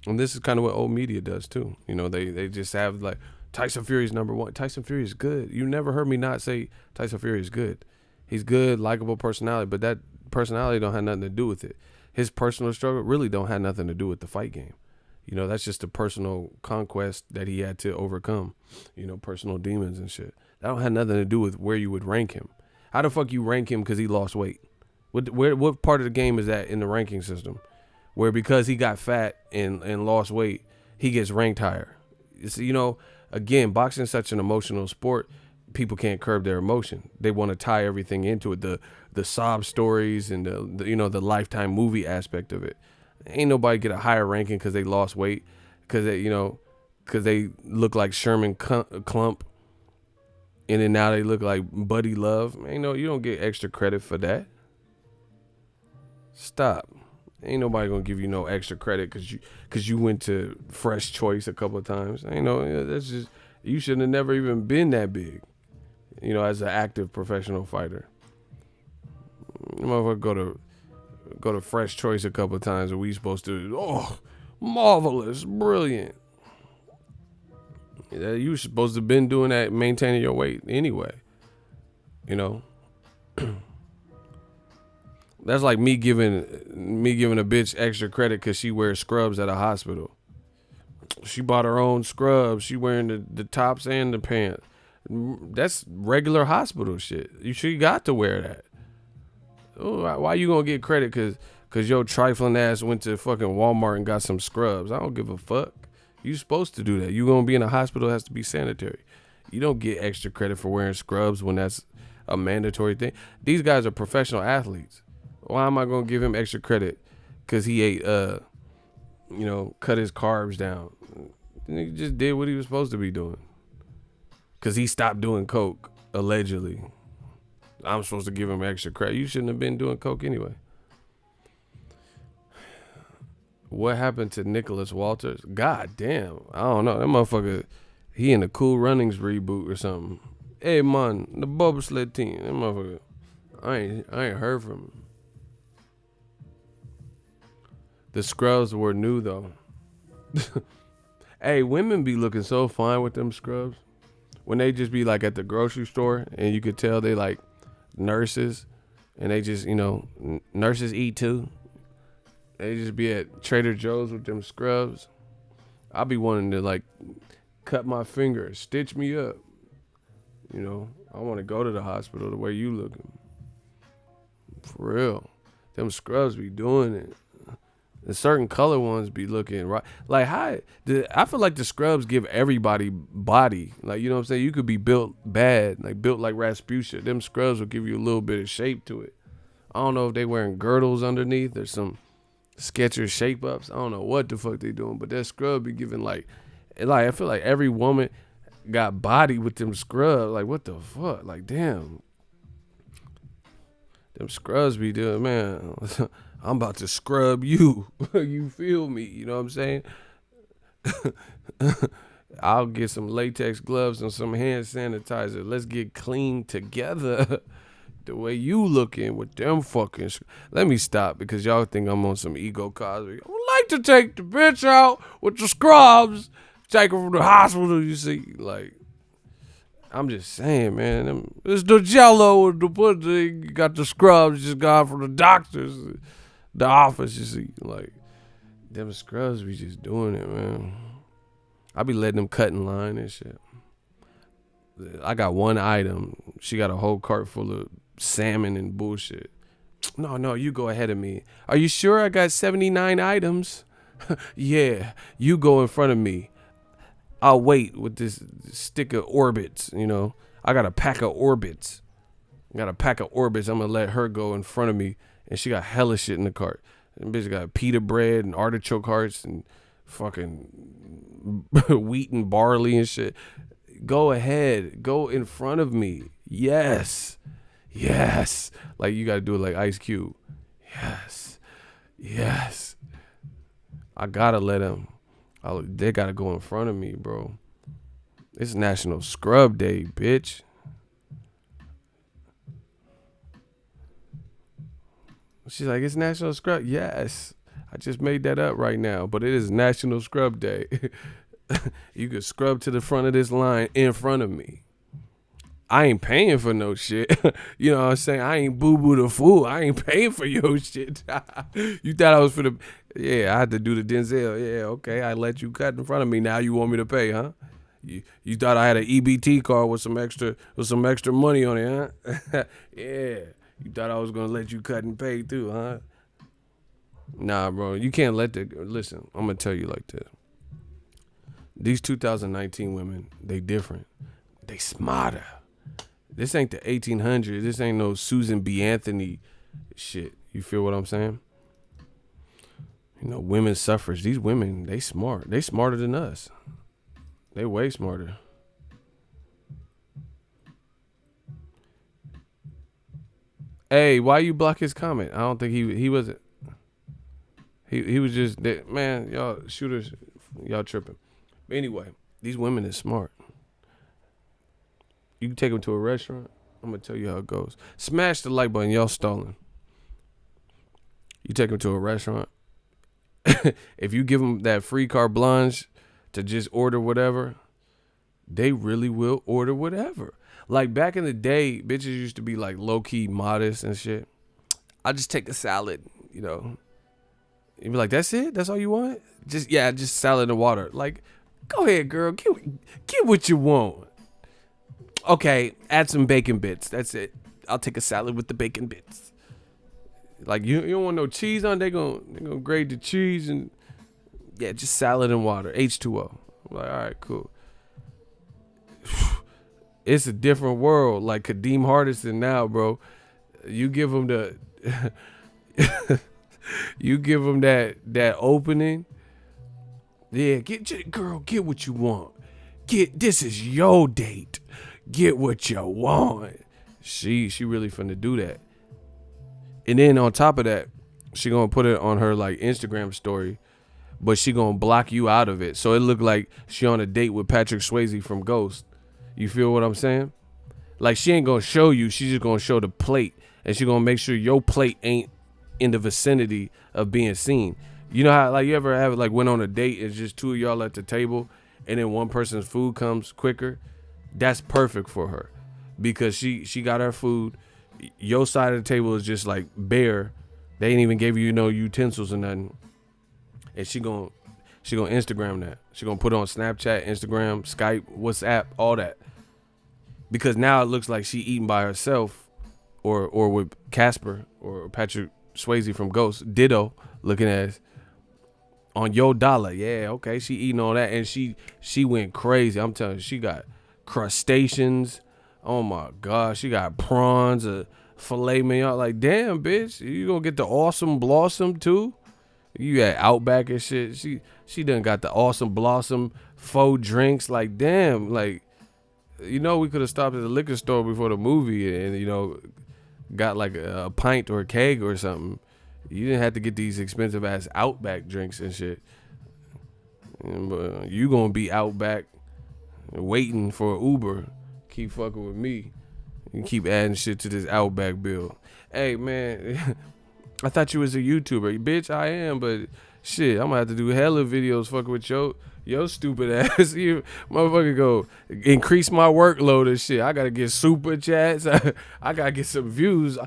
And this is kind of what old media does too. They just have like Tyson Fury's number one. Tyson Fury is good. You never heard me not say Tyson Fury is good. He's good, likable personality, but that personality don't have nothing to do with it. His personal struggle really don't have nothing to do with the fight game. That's just a personal conquest that he had to overcome. Personal demons and shit. That don't have nothing to do with where you would rank him. How the fuck you rank him because he lost weight? What part of the game is that in the ranking system? Where because he got fat and lost weight, he gets ranked higher. Again, boxing is such an emotional sport. People can't curb their emotion. They want to tie everything into it. The sob stories and the Lifetime movie aspect of it. Ain't nobody get a higher ranking because they lost weight, because they look like Sherman Clump, and then now they look like Buddy Love. You don't get extra credit for that. Stop. Ain't nobody gonna give you no extra credit because you went to Fresh Choice a couple of times. That's just, you shouldn't have never even been that big. As an active professional fighter. Motherfucker go to Fresh Choice a couple of times and we supposed to, marvelous, brilliant. You were supposed to have been doing that, maintaining your weight anyway. That's like me giving a bitch extra credit because she wears scrubs at a hospital. She bought her own scrubs. She wearing the tops and the pants. That's regular hospital shit. She got to wear that. Why you gonna get credit cause your trifling ass went to fucking Walmart and got some scrubs? I don't give a fuck. You supposed to do that. You gonna be in a hospital, it has to be sanitary. You don't get extra credit for wearing scrubs when that's a mandatory thing. These guys are professional athletes. Why am I gonna give him extra credit cause he ate cut his carbs down? He just did what he was supposed to be doing. Cause he stopped doing coke, allegedly. I'm supposed to give him extra credit. You shouldn't have been doing coke anyway. What happened to Nicholas Walters? God damn. I don't know. That motherfucker, he in the Cool Runnings reboot or something. Hey man, the bobsled team. That motherfucker, I ain't heard from him. The scrubs were new though. Hey, women be looking so fine with them scrubs. When they just be like at the grocery store and you could tell they like nurses and they just, nurses eat too. They just be at Trader Joe's with them scrubs. I be wanting to like cut my finger, stitch me up. I want to go to the hospital the way you looking. For real. Them scrubs be doing it. The certain color ones be looking right. Like I feel like the scrubs give everybody body. Like, you know what I'm saying? You could be built bad, like built like Rasputia. Them scrubs will give you a little bit of shape to it. I don't know if they wearing girdles underneath or some Skechers shape ups. I don't know what the fuck they doing, but that scrub be giving like I feel like every woman got body with them scrubs. Like, what the fuck? Like, damn. Them scrubs be doing, man. I'm about to scrub you. You feel me? You know what I'm saying? I'll get some latex gloves and some hand sanitizer. Let's get clean together. The way you looking with them fucking... Let me stop because y'all think I'm on some ego Cosby. I would like to take the bitch out with the scrubs. Take her from the hospital, you see. Like, I'm just saying, man. It's the Jello with the pussy. You got the scrubs just gone from the doctors, the office. You see, like them scrubs be just doing it, man. I be letting them cut in line and shit. I got one item. She got a whole cart full of salmon and bullshit. No, you go ahead of me. Are you sure I got 79 items? Yeah, you go in front of me. I'll wait with this stick of Orbits, you know. I got a pack of Orbits. I'm gonna let her go in front of me, and she got hella shit in the cart. And bitch got pita bread and artichoke hearts and fucking wheat and barley and shit. Go ahead. Go in front of me. Yes. Like you gotta do it like Ice Cube. Yes. I gotta let them. They gotta go in front of me, bro. It's National Scrub Day, bitch. She's like, it's National Scrub. Yes. I just made that up right now, but it is National Scrub Day. You could scrub to the front of this line in front of me. I ain't paying for no shit. You know what I'm saying? I ain't boo-boo the fool. I ain't paying for your shit. You thought I was for the... Yeah, I had to do the Denzel. Yeah, okay. I let you cut in front of me. Now you want me to pay, huh? You thought I had an EBT card with some extra money on it, huh? Yeah. You thought I was going to let you cut and pay too, huh? Nah, bro. You can't let the... Listen, I'm going to tell you like this. These 2019 women, they different. They smarter. This ain't the 1800s. This ain't no Susan B. Anthony shit. You feel what I'm saying? You know, women's suffrage. These women, they smart. They smarter than us. They way smarter. Hey, why you block his comment? I don't think he wasn't. He was just, man, y'all shooters, y'all tripping. But anyway, these women is smart. You can take them to a restaurant. I'm going to tell you how it goes. Smash the like button. Y'all stalling. You take them to a restaurant. If you give them that free carte blanche to just order whatever, they really will order whatever. Like back in the day, bitches used to be like low-key modest and shit. I just take a salad, you know. You'd be like, that's it? That's all you want? Just salad and water. Like, go ahead, girl. Get what you want. Okay, add some bacon bits. That's it. I'll take a salad with the bacon bits. Like you don't want no cheese on. They gonna grade the cheese and just salad and water. H2O. I'm like, all right, cool. It's a different world. Like Kadeem Hardison now, bro. You give them you give them that opening. Yeah, get what you want. This is your date. Get what you want. She really finna do that. And then on top of that, she gonna put it on her like Instagram story, but she gonna block you out of it. So it look like she on a date with Patrick Swayze from Ghost. You feel what I'm saying? Like she ain't gonna show you, she's just gonna show the plate. And she gonna make sure your plate ain't in the vicinity of being seen. You know how like you ever have like went on a date, it's just two of y'all at the table and then one person's food comes quicker? That's perfect for her. Because she got her food. Your side of the table is just like bare. They ain't even give you no utensils or nothing. And she gonna Instagram that. She gonna put it on Snapchat, Instagram, Skype, WhatsApp, all that. Because now it looks like she eating by herself or with Casper or Patrick Swayze from Ghost. Ditto looking ass. On your dollar. Yeah, okay. She eating all that. And she went crazy. I'm telling you, she got crustaceans. Oh my God, she got prawns, filet mignon. Like, damn, bitch, you gonna get the awesome blossom too? You at Outback and shit. She done got the awesome blossom faux drinks. Like, damn, like, you know, we could have stopped at the liquor store before the movie and you know, got like a pint or a keg or something. You didn't have to get these expensive ass Outback drinks and shit. But you gonna be Outback waiting for Uber. Keep fucking with me and keep adding shit to this Outback bill. Hey man, I thought you was a YouTuber. Bitch, I am, but Shit, I'm gonna have to do hella videos fucking with your stupid ass. You motherfucker go increase my workload and shit. I gotta get super chats. I gotta get some views.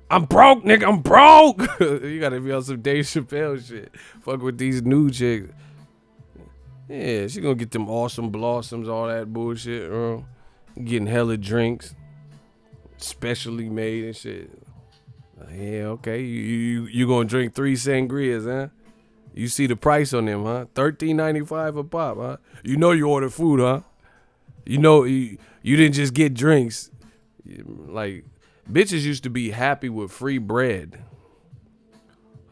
I'm broke, nigga. I'm broke. You gotta be on some Dave Chappelle shit. Fuck with these new chicks. Yeah, she gonna get them awesome blossoms, all that bullshit, bro. Getting hella drinks, specially made and shit. Yeah, okay. You gonna drink 3 sangrias, huh? You see the price on them, huh? $13.95 a pop, huh? You know you ordered food, huh? You know you didn't just get drinks. Like, bitches used to be happy with free bread.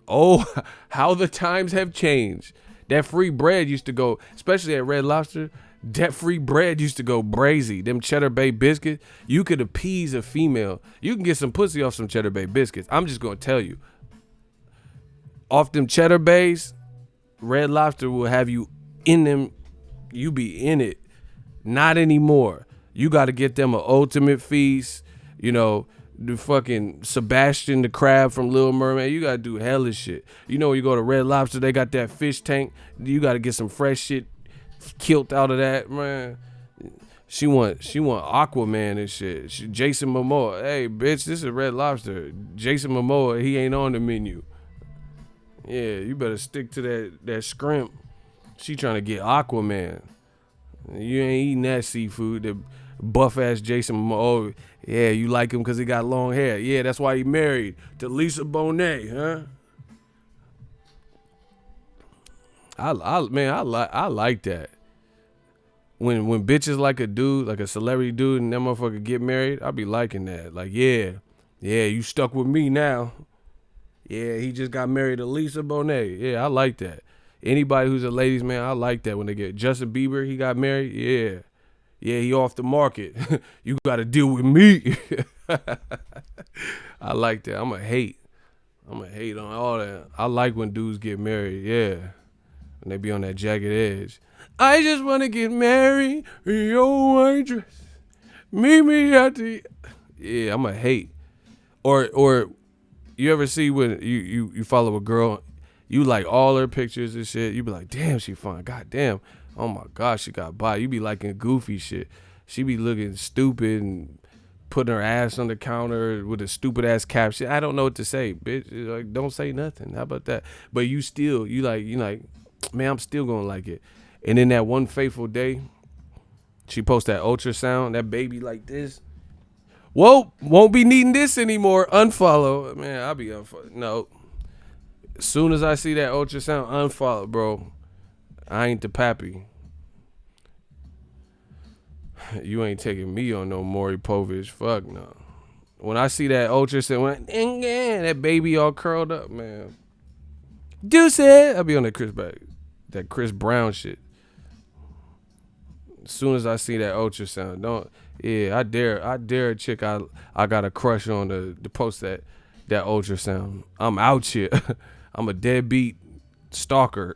Oh, how the times have changed. That free bread used to go, especially at Red Lobster, that free bread used to go brazy. Them Cheddar Bay biscuits, you could appease a female. You can get some pussy off some Cheddar Bay biscuits. I'm just going to tell you. Off them Cheddar Bays, Red Lobster will have you in them. You be in it. Not anymore. You got to get them an ultimate feast. You know, the fucking Sebastian the crab from Little Mermaid. You got to do hella shit. You know, when you go to Red Lobster, they got that fish tank. You got to get some fresh shit killed out of that, man. She want Aquaman and shit. Jason Momoa. Hey, bitch, this is Red Lobster. Jason Momoa, he ain't on the menu. Yeah, you better stick to that scrimp. She trying to get Aquaman. You ain't eating that seafood. The buff ass Jason Momoa. Oh, yeah, you like him because he got long hair. Yeah, that's why he married to Lisa Bonet, huh? I like that. When bitches like a dude, like a celebrity dude, and that motherfucker get married, I be liking that. Like, yeah, you stuck with me now. Yeah, he just got married to Lisa Bonet. Yeah, I like that. Anybody who's a ladies man, I like that when they get Justin Bieber, he got married. Yeah. Yeah, he off the market. You got to deal with me. I like that. I'm a hate on all that. I like when dudes get married. Yeah. When they be on that jagged edge. I just want to get married in your white dress. Meet me at the... Yeah, I'm a hate. Or you ever see when you follow a girl, you like all her pictures and shit. You be like, damn, she fine. God damn. Oh my gosh, she got body. You be liking goofy shit. She be looking stupid and putting her ass on the counter with a stupid ass caption. I don't know what to say, bitch. Like, don't say nothing. How about that? But you like, man, I'm still gonna like it. And then that one fateful day, she posts that ultrasound, that baby like this. Whoa, won't be needing this anymore. Unfollow. Man, I'll be unfollow. No. As soon as I see that ultrasound, unfollow, bro. I ain't the pappy. You ain't taking me on no Maury Povich. Fuck no. When I see that ultrasound, that baby all curled up, man. Deuce it. I'll be on that Chris Brown shit. As soon as I see that ultrasound, I dare a chick I got a crush on to post that ultrasound. I'm out here. I'm a deadbeat stalker.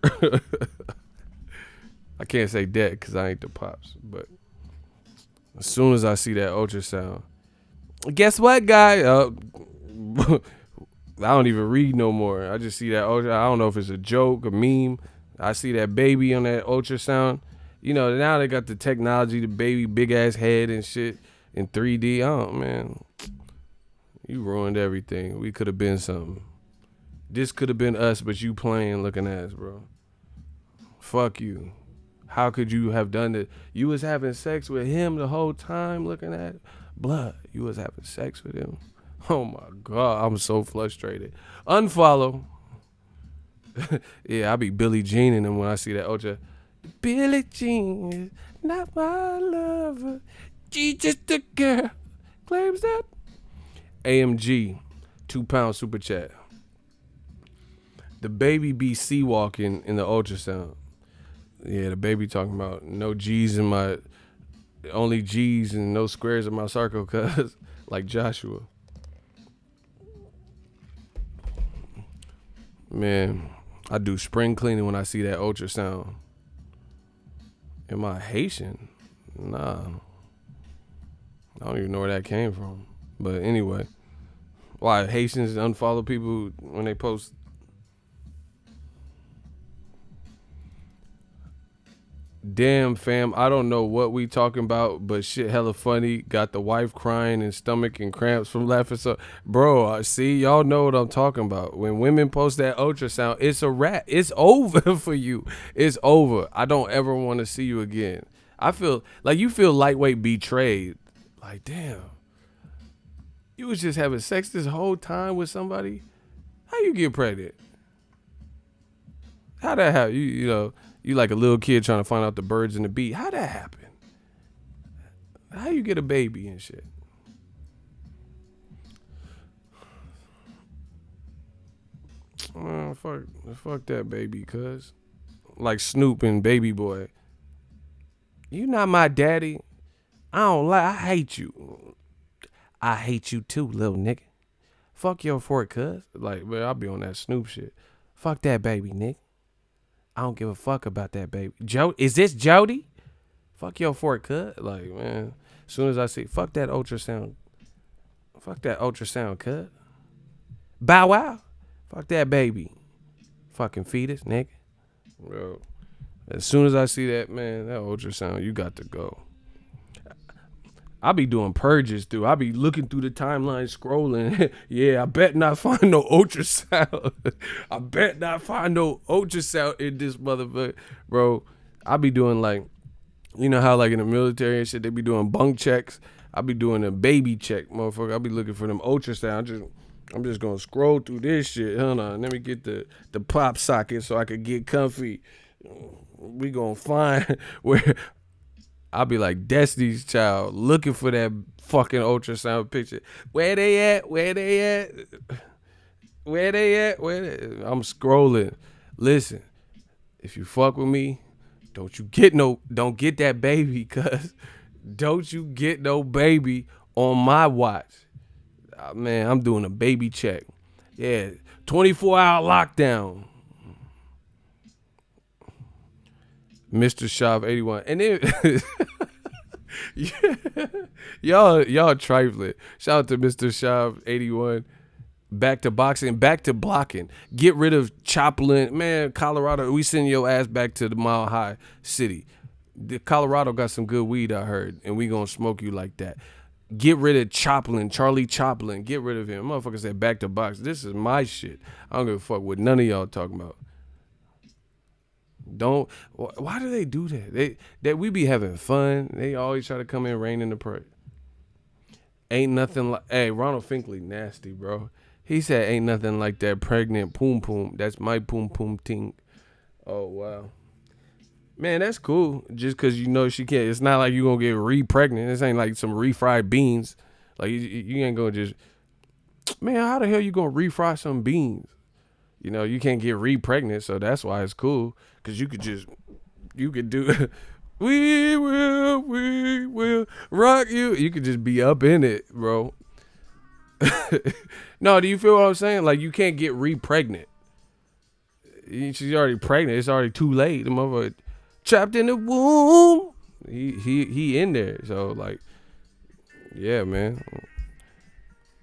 I can't say that because I ain't the pops, but as soon as I see that ultrasound, guess what, guy? I don't even read no more. I just see that ultrasound. I don't know if it's a joke, a meme. I see that baby on that ultrasound. You know, now they got the technology, the baby big ass head and shit in 3D. Oh man, you ruined everything. We could have been something. This could have been us, but you playing looking ass, bro. Fuck you. How could you have done that? You was having sex with him the whole time looking at blood. You was having sex with him. Oh my God, I'm so frustrated. Unfollow. Yeah, I be Billie Jean in them when I see that ultra. Billie Jean is not my lover. She just a girl. Claims that. AMG, £2 super chat. The baby be sea walking in the ultrasound. Yeah, the baby talking about no G's in my, only G's and no squares in my circle, cuz, like Joshua. Man, I do spring cleaning when I see that ultrasound. Am I Haitian? Nah. I don't even know where that came from. But anyway, why Haitians unfollow people when they post? Damn, fam, I don't know what we talking about, but shit hella funny. Got the wife crying and stomach and cramps from laughing. So, bro, see, y'all know what I'm talking about. When women post that ultrasound, it's a wrap. It's over for you. It's over. I don't ever want to see you again. I feel like you feel lightweight betrayed. Like, damn, you was just having sex this whole time with somebody. How you get pregnant? How that happen? You know, you like a little kid trying to find out the birds and the bee. How that happen? How you get a baby and shit? Fuck that baby, cuz. Like Snoop and Baby Boy. You not my daddy. I don't like. I hate you. I hate you too, little nigga. Fuck your fork, cuz. Like, man, I'll be on that Snoop shit. Fuck that baby, nigga. I don't give a fuck about that baby. Is this Jody? Fuck your fork, cuz. Like, man, as soon as I see, fuck that ultrasound. Fuck that ultrasound, cuz. Bow wow. Fuck that baby. Fucking fetus, nigga. Bro. As soon as I see that, man, that ultrasound, you got to go. I be doing purges through. I be looking through the timeline, scrolling. Yeah, I bet not find no ultrasound. I bet not find no ultrasound in this motherfucker. Bro, I be doing like, you know how like in the military and shit, they be doing bunk checks. I be doing a baby check, motherfucker. I be looking for them ultrasound. I'm just gonna scroll through this shit. Hold on, let me get the pop socket so I could get comfy. We gonna find where I'll be like Destiny's Child looking for that fucking ultrasound picture. Where they at? Where they at? Where they at? I'm scrolling. Listen, if you fuck with me, don't get that baby, cuz. Don't you get no baby on my watch. Man, I'm doing a baby check. Yeah, 24-hour lockdown. Mr. Shop 81. And then y'all trifling. Shout out to Mr. Shop 81. Back to boxing, back to blocking. Get rid of Choplin. Man, Colorado, we send your ass back to the Mile High City. Colorado got some good weed, I heard, and we gonna smoke you like that. Get rid of Choplin, Charlie Choplin. Get rid of him. Motherfucker said back to box. This is my shit. I don't give a fuck what none of y'all talking about. Why do they do that? We be having fun. They always try to come in raining the parade. Ain't nothing like, hey, Ronald Finkley nasty, bro. He said ain't nothing like that pregnant poom poom. That's my poom poom ting. Oh, wow. Man, that's cool. Just because you know she can't. It's not like you going to get re-pregnant. This ain't like some refried beans. Like, you ain't going to just, man, how the hell you going to refry some beans? You know, you can't get re-pregnant, so that's why it's cool. Because you could do, we will rock you. You could just be up in it, bro. No, do you feel what I'm saying? Like, you can't get re-pregnant. She's already pregnant. It's already too late. The motherfucker trapped in the womb. He in there. So, like, yeah, man.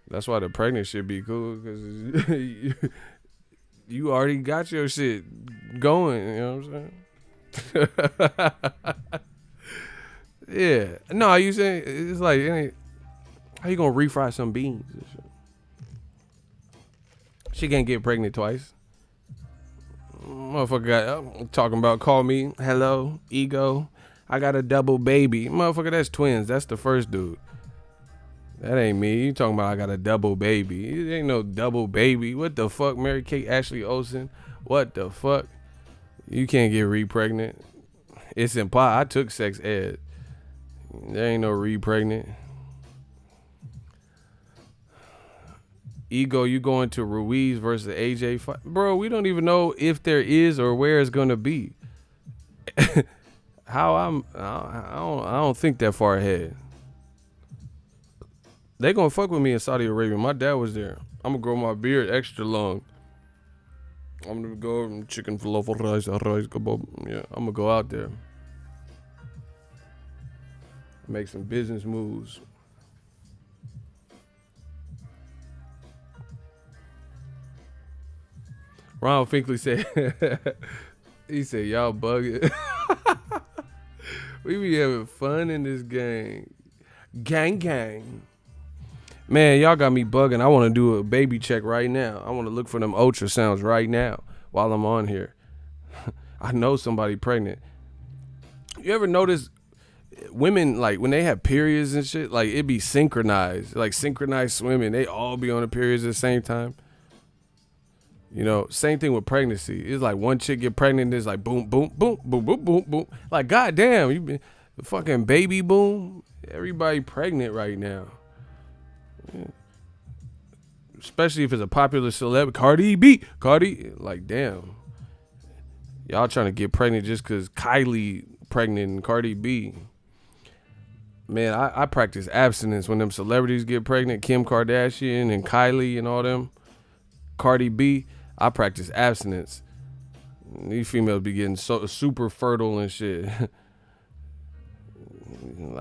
That's why the pregnant shit be cool. Because you already got your shit going, you know what I'm saying? Yeah. No, you saying it's like, how you gonna refry some beans? She can't get pregnant twice. Motherfucker I'm talking about call me, hello, ego. I got a double baby. Motherfucker, that's twins. That's the first dude. That ain't me. You talking about I got a double baby. It ain't no double baby. What the fuck, Mary Kate Ashley Olsen? What the fuck? You can't get re-pregnant. It's impossible. I took sex ed. There ain't no re-pregnant. Ego, you going to Ruiz versus AJ fight? Bro, we don't even know if there is or where it's gonna be. I don't think that far ahead. They gonna fuck with me in Saudi Arabia. My dad was there. I'm gonna grow my beard extra long. I'm gonna go chicken falafel rice kebab. Yeah, I'm gonna go out there. Make some business moves. Ronald Finkley said, he said, y'all bugging. We be having fun in this game. Gang, gang. Man, y'all got me bugging. I want to do a baby check right now. I want to look for them ultrasounds right now while I'm on here. I know somebody pregnant. You ever notice women, like, when they have periods and shit, like, it be synchronized. Like, synchronized swimming. They all be on the periods at the same time. You know, same thing with pregnancy. It's like one chick get pregnant, it's like boom, boom, boom, boom, boom, boom, boom. Like, goddamn, you been fucking baby boom. Everybody pregnant right now. Yeah. Especially if it's a popular celeb. Cardi, like, damn. Y'all trying to get pregnant just because Kylie pregnant and Cardi B. Man, I practice abstinence when them celebrities get pregnant. Kim Kardashian and Kylie and all them. Cardi B. I practice abstinence. These females be getting so super fertile and shit. Like,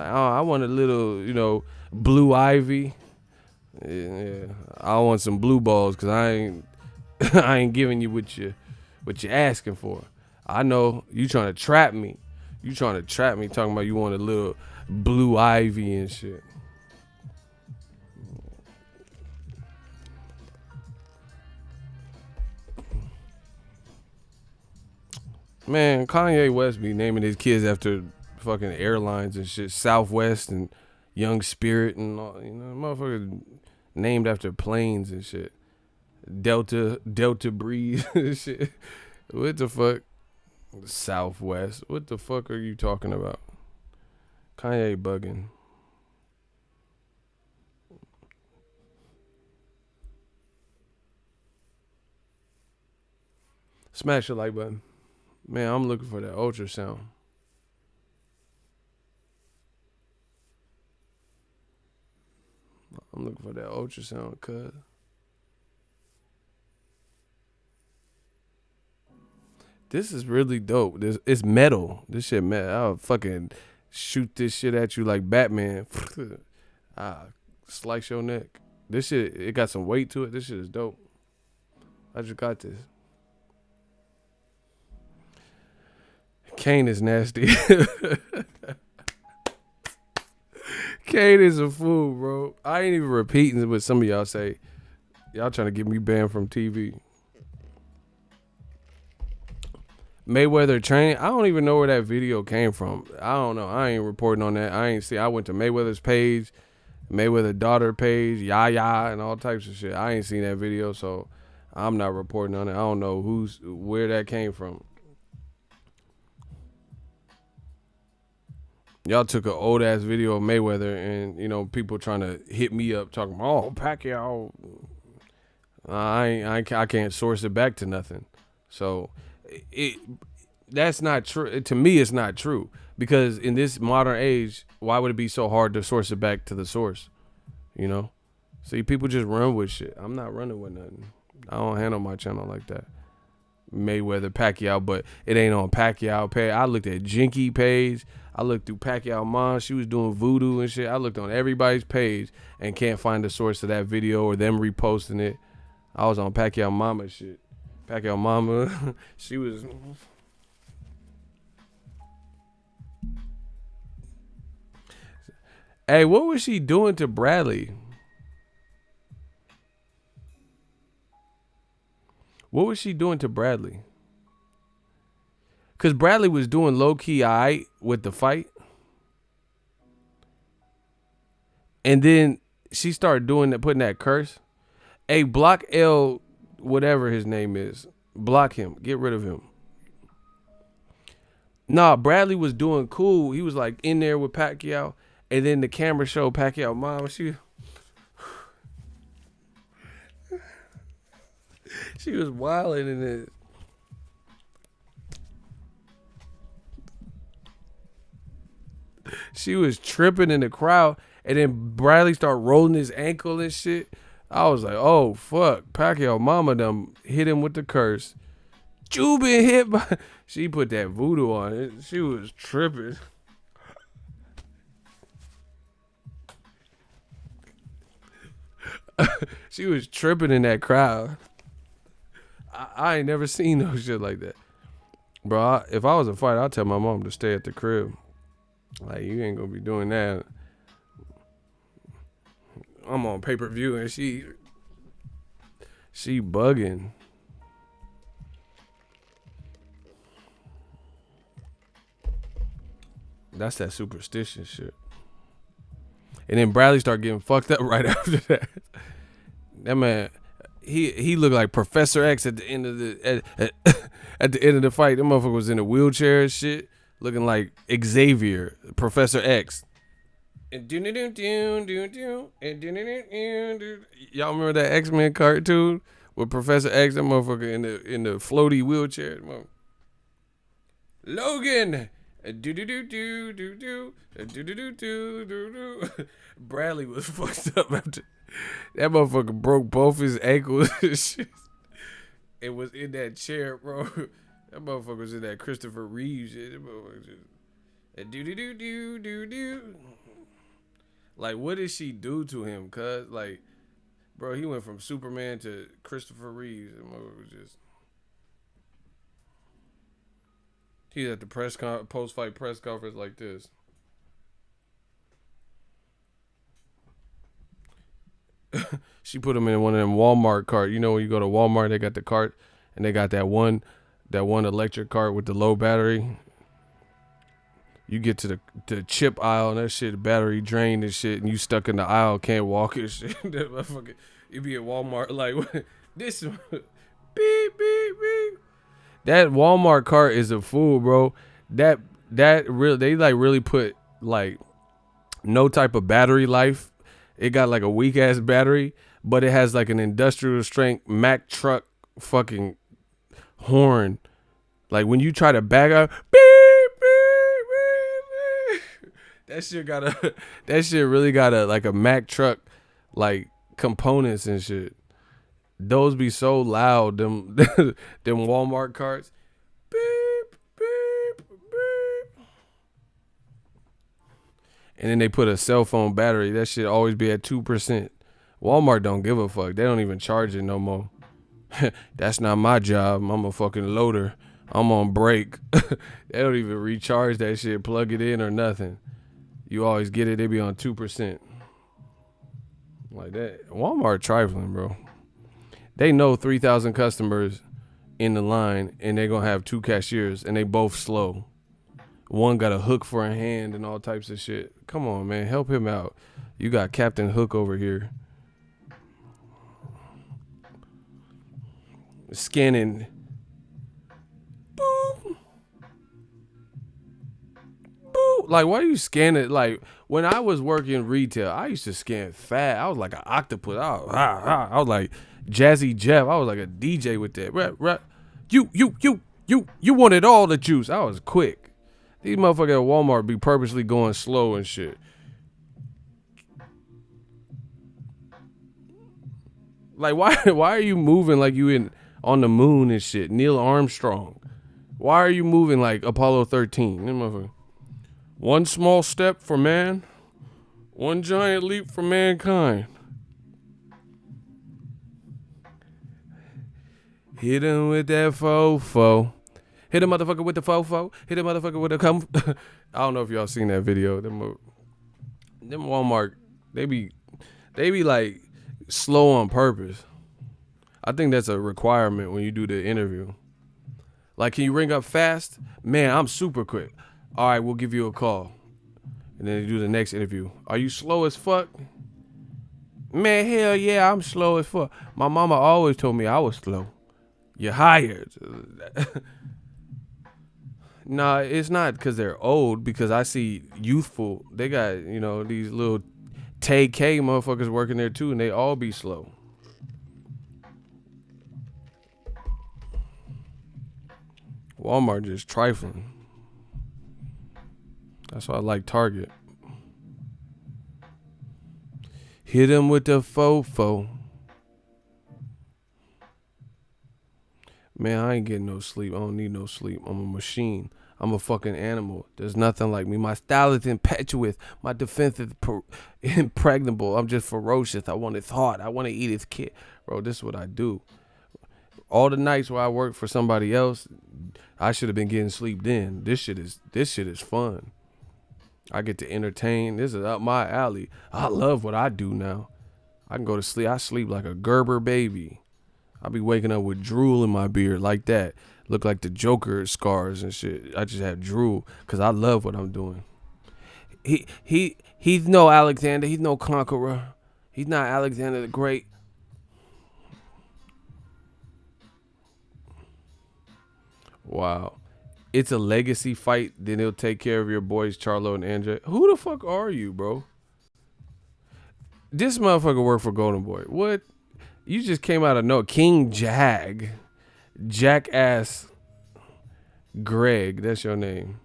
oh, I want a little, blue ivy. Yeah, I want some blue balls because I ain't giving you what you asking for. I know you trying to trap me. You trying to trap me talking about you want a little blue ivy and shit. Man, Kanye West be naming his kids after fucking airlines and shit. Southwest and Young Spirit and all, motherfuckers named after planes and shit. Delta Breeze and shit. What the fuck? Southwest. What the fuck are you talking about? Kanye bugging. Smash the like button. Man, I'm looking for that ultrasound. I'm looking for that ultrasound, cuz. This is really dope. It's metal. This shit metal. I'll fucking shoot this shit at you like Batman. Slice your neck. This shit, it got some weight to it. This shit is dope. I just got this. Kane is nasty. Kane is a fool, bro. I ain't even repeating what some of y'all say. Y'all trying to get me banned from TV. Mayweather training. I don't even know where that video came from. I don't know. I ain't reporting on that. I went to Mayweather's page, Mayweather daughter page, Yaya, and all types of shit. I ain't seen that video, so I'm not reporting on it. I don't know where that came from. Y'all took an old ass video of Mayweather and people trying to hit me up talking, oh, Pacquiao. I can't source it back to nothing. So that's not true. To me, it's not true because in this modern age, why would it be so hard to source it back to the source? See, people just run with shit. I'm not running with nothing. I don't handle my channel like that. Mayweather, Pacquiao, but it ain't on Pacquiao page. I looked at Jinky page. I looked through Pacquiao mom. She was doing voodoo and shit. I looked on everybody's page and can't find the source of that video or them reposting it. I was on Pacquiao mama shit. Pacquiao mama, she was. Hey, what was she doing to Bradley? What was she doing to Bradley? Because Bradley was doing low-key aight with the fight. And then she started putting that curse. Hey, block L, whatever his name is. Block him. Get rid of him. Nah, Bradley was doing cool. He was like in there with Pacquiao. And then the camera showed Pacquiao mom. She was wilding in it. She was tripping in the crowd, and then Bradley started rolling his ankle and shit. I was like, oh, fuck. Pacquiao mama done hit him with the curse. You been hit by... She put that voodoo on it. She was tripping. She was tripping in that crowd. I ain't never seen no shit like that. Bro, if I was a fighter, I'd tell my mom to stay at the crib. Like, you ain't gonna be doing that. I'm on pay-per-view and she bugging. That's that superstition shit. And then Bradley started getting fucked up right after that. That man, he looked like Professor X at the end of the at the end of the fight. That motherfucker was in a wheelchair and shit, looking like Xavier, Professor X. And y'all remember that X-Men cartoon with Professor X? That motherfucker in the floaty wheelchair. Logan. Bradley was fucked up after that motherfucker broke both his ankles and shit. It was in that chair, bro. That motherfucker was in that Christopher Reeves shit. That motherfucker just like, what did she do to him? Cause like, bro, he went from Superman to Christopher Reeves. That motherfucker was just. He's at the post-fight press conference like this. She put him in one of them Walmart cart. You know when you go to Walmart, they got the cart and they got that one electric cart with the low battery. You get to the chip aisle and that shit battery drained and shit, and you stuck in the aisle, can't walk and shit. That motherfucker, you be at Walmart like this. Beep beep beep. That Walmart cart is a fool, bro. That real they like really put like no type of battery life. It got like a weak ass battery, but it has like an industrial strength Mack truck fucking horn. Like when you try to back up, beep beep beep beep. That shit really got a like a Mack truck like components and shit. Those be so loud, them Walmart carts. Beep, beep, beep. And then they put a cell phone battery. That shit always be at 2%. Walmart don't give a fuck. They don't even charge it no more. That's not my job. I'm a fucking loader. I'm on break. They don't even recharge that shit, plug it in or nothing. You always get it. They be on 2%. Like that. Walmart trifling, bro. They know 3,000 customers in the line, and they're going to have 2 cashiers, and they both slow. One got a hook for a hand and all types of shit. Come on, man. Help him out. You got Captain Hook over here. Scanning. Boop. Boop. Like, why do you scan it? Like, when I was working retail, I used to scan fast. I was like an octopus. I was like Jazzy Jeff. I was like a DJ with that. Right. You wanted all the juice. I was quick. These motherfuckers at Walmart be purposely going slow and shit. Like, why are you moving like you in on the moon and shit? Neil Armstrong. Why are you moving like Apollo 13? Them motherfuckers. One small step for man, one giant leap for mankind. Hit him with that fofo. Hit a motherfucker with the fofo. Hit a motherfucker with the I don't know if y'all seen that video. Them Walmart, they be like slow on purpose. I think that's a requirement when you do the interview. Like, can you ring up fast? Man, I'm super quick. All right, we'll give you a call. And then they do the next interview. Are you slow as fuck? Man, hell yeah, I'm slow as fuck. My mama always told me I was slow. You're hired. Nah, it's not because they're old, because I see youthful. They got, these little Tay-K motherfuckers working there too, and they all be slow. Walmart just trifling. That's why I like Target. Hit him with the fofo. Man, I ain't getting no sleep. I don't need no sleep. I'm a machine. I'm a fucking animal. There's nothing like me. My style is impetuous. My defense is impregnable. I'm just ferocious. I want his heart. I want to eat his kid. Bro, this is what I do. All the nights where I work for somebody else, I should have been getting sleep then. This shit is fun. I get to entertain. This is up my alley. I love what I do now. I can go to sleep. I sleep like a Gerber baby. I be waking up with drool in my beard like that. Look like the Joker scars and shit. I just have drool because I love what I'm doing. He's no Alexander. He's no conqueror. He's not Alexander the Great. Wow. It's a legacy fight. Then he'll take care of your boys, Charlo and Andre. Who the fuck are you, bro? This motherfucker worked for Golden Boy. What? You just came out of nowhere. King Jag. Jackass Greg. That's your name.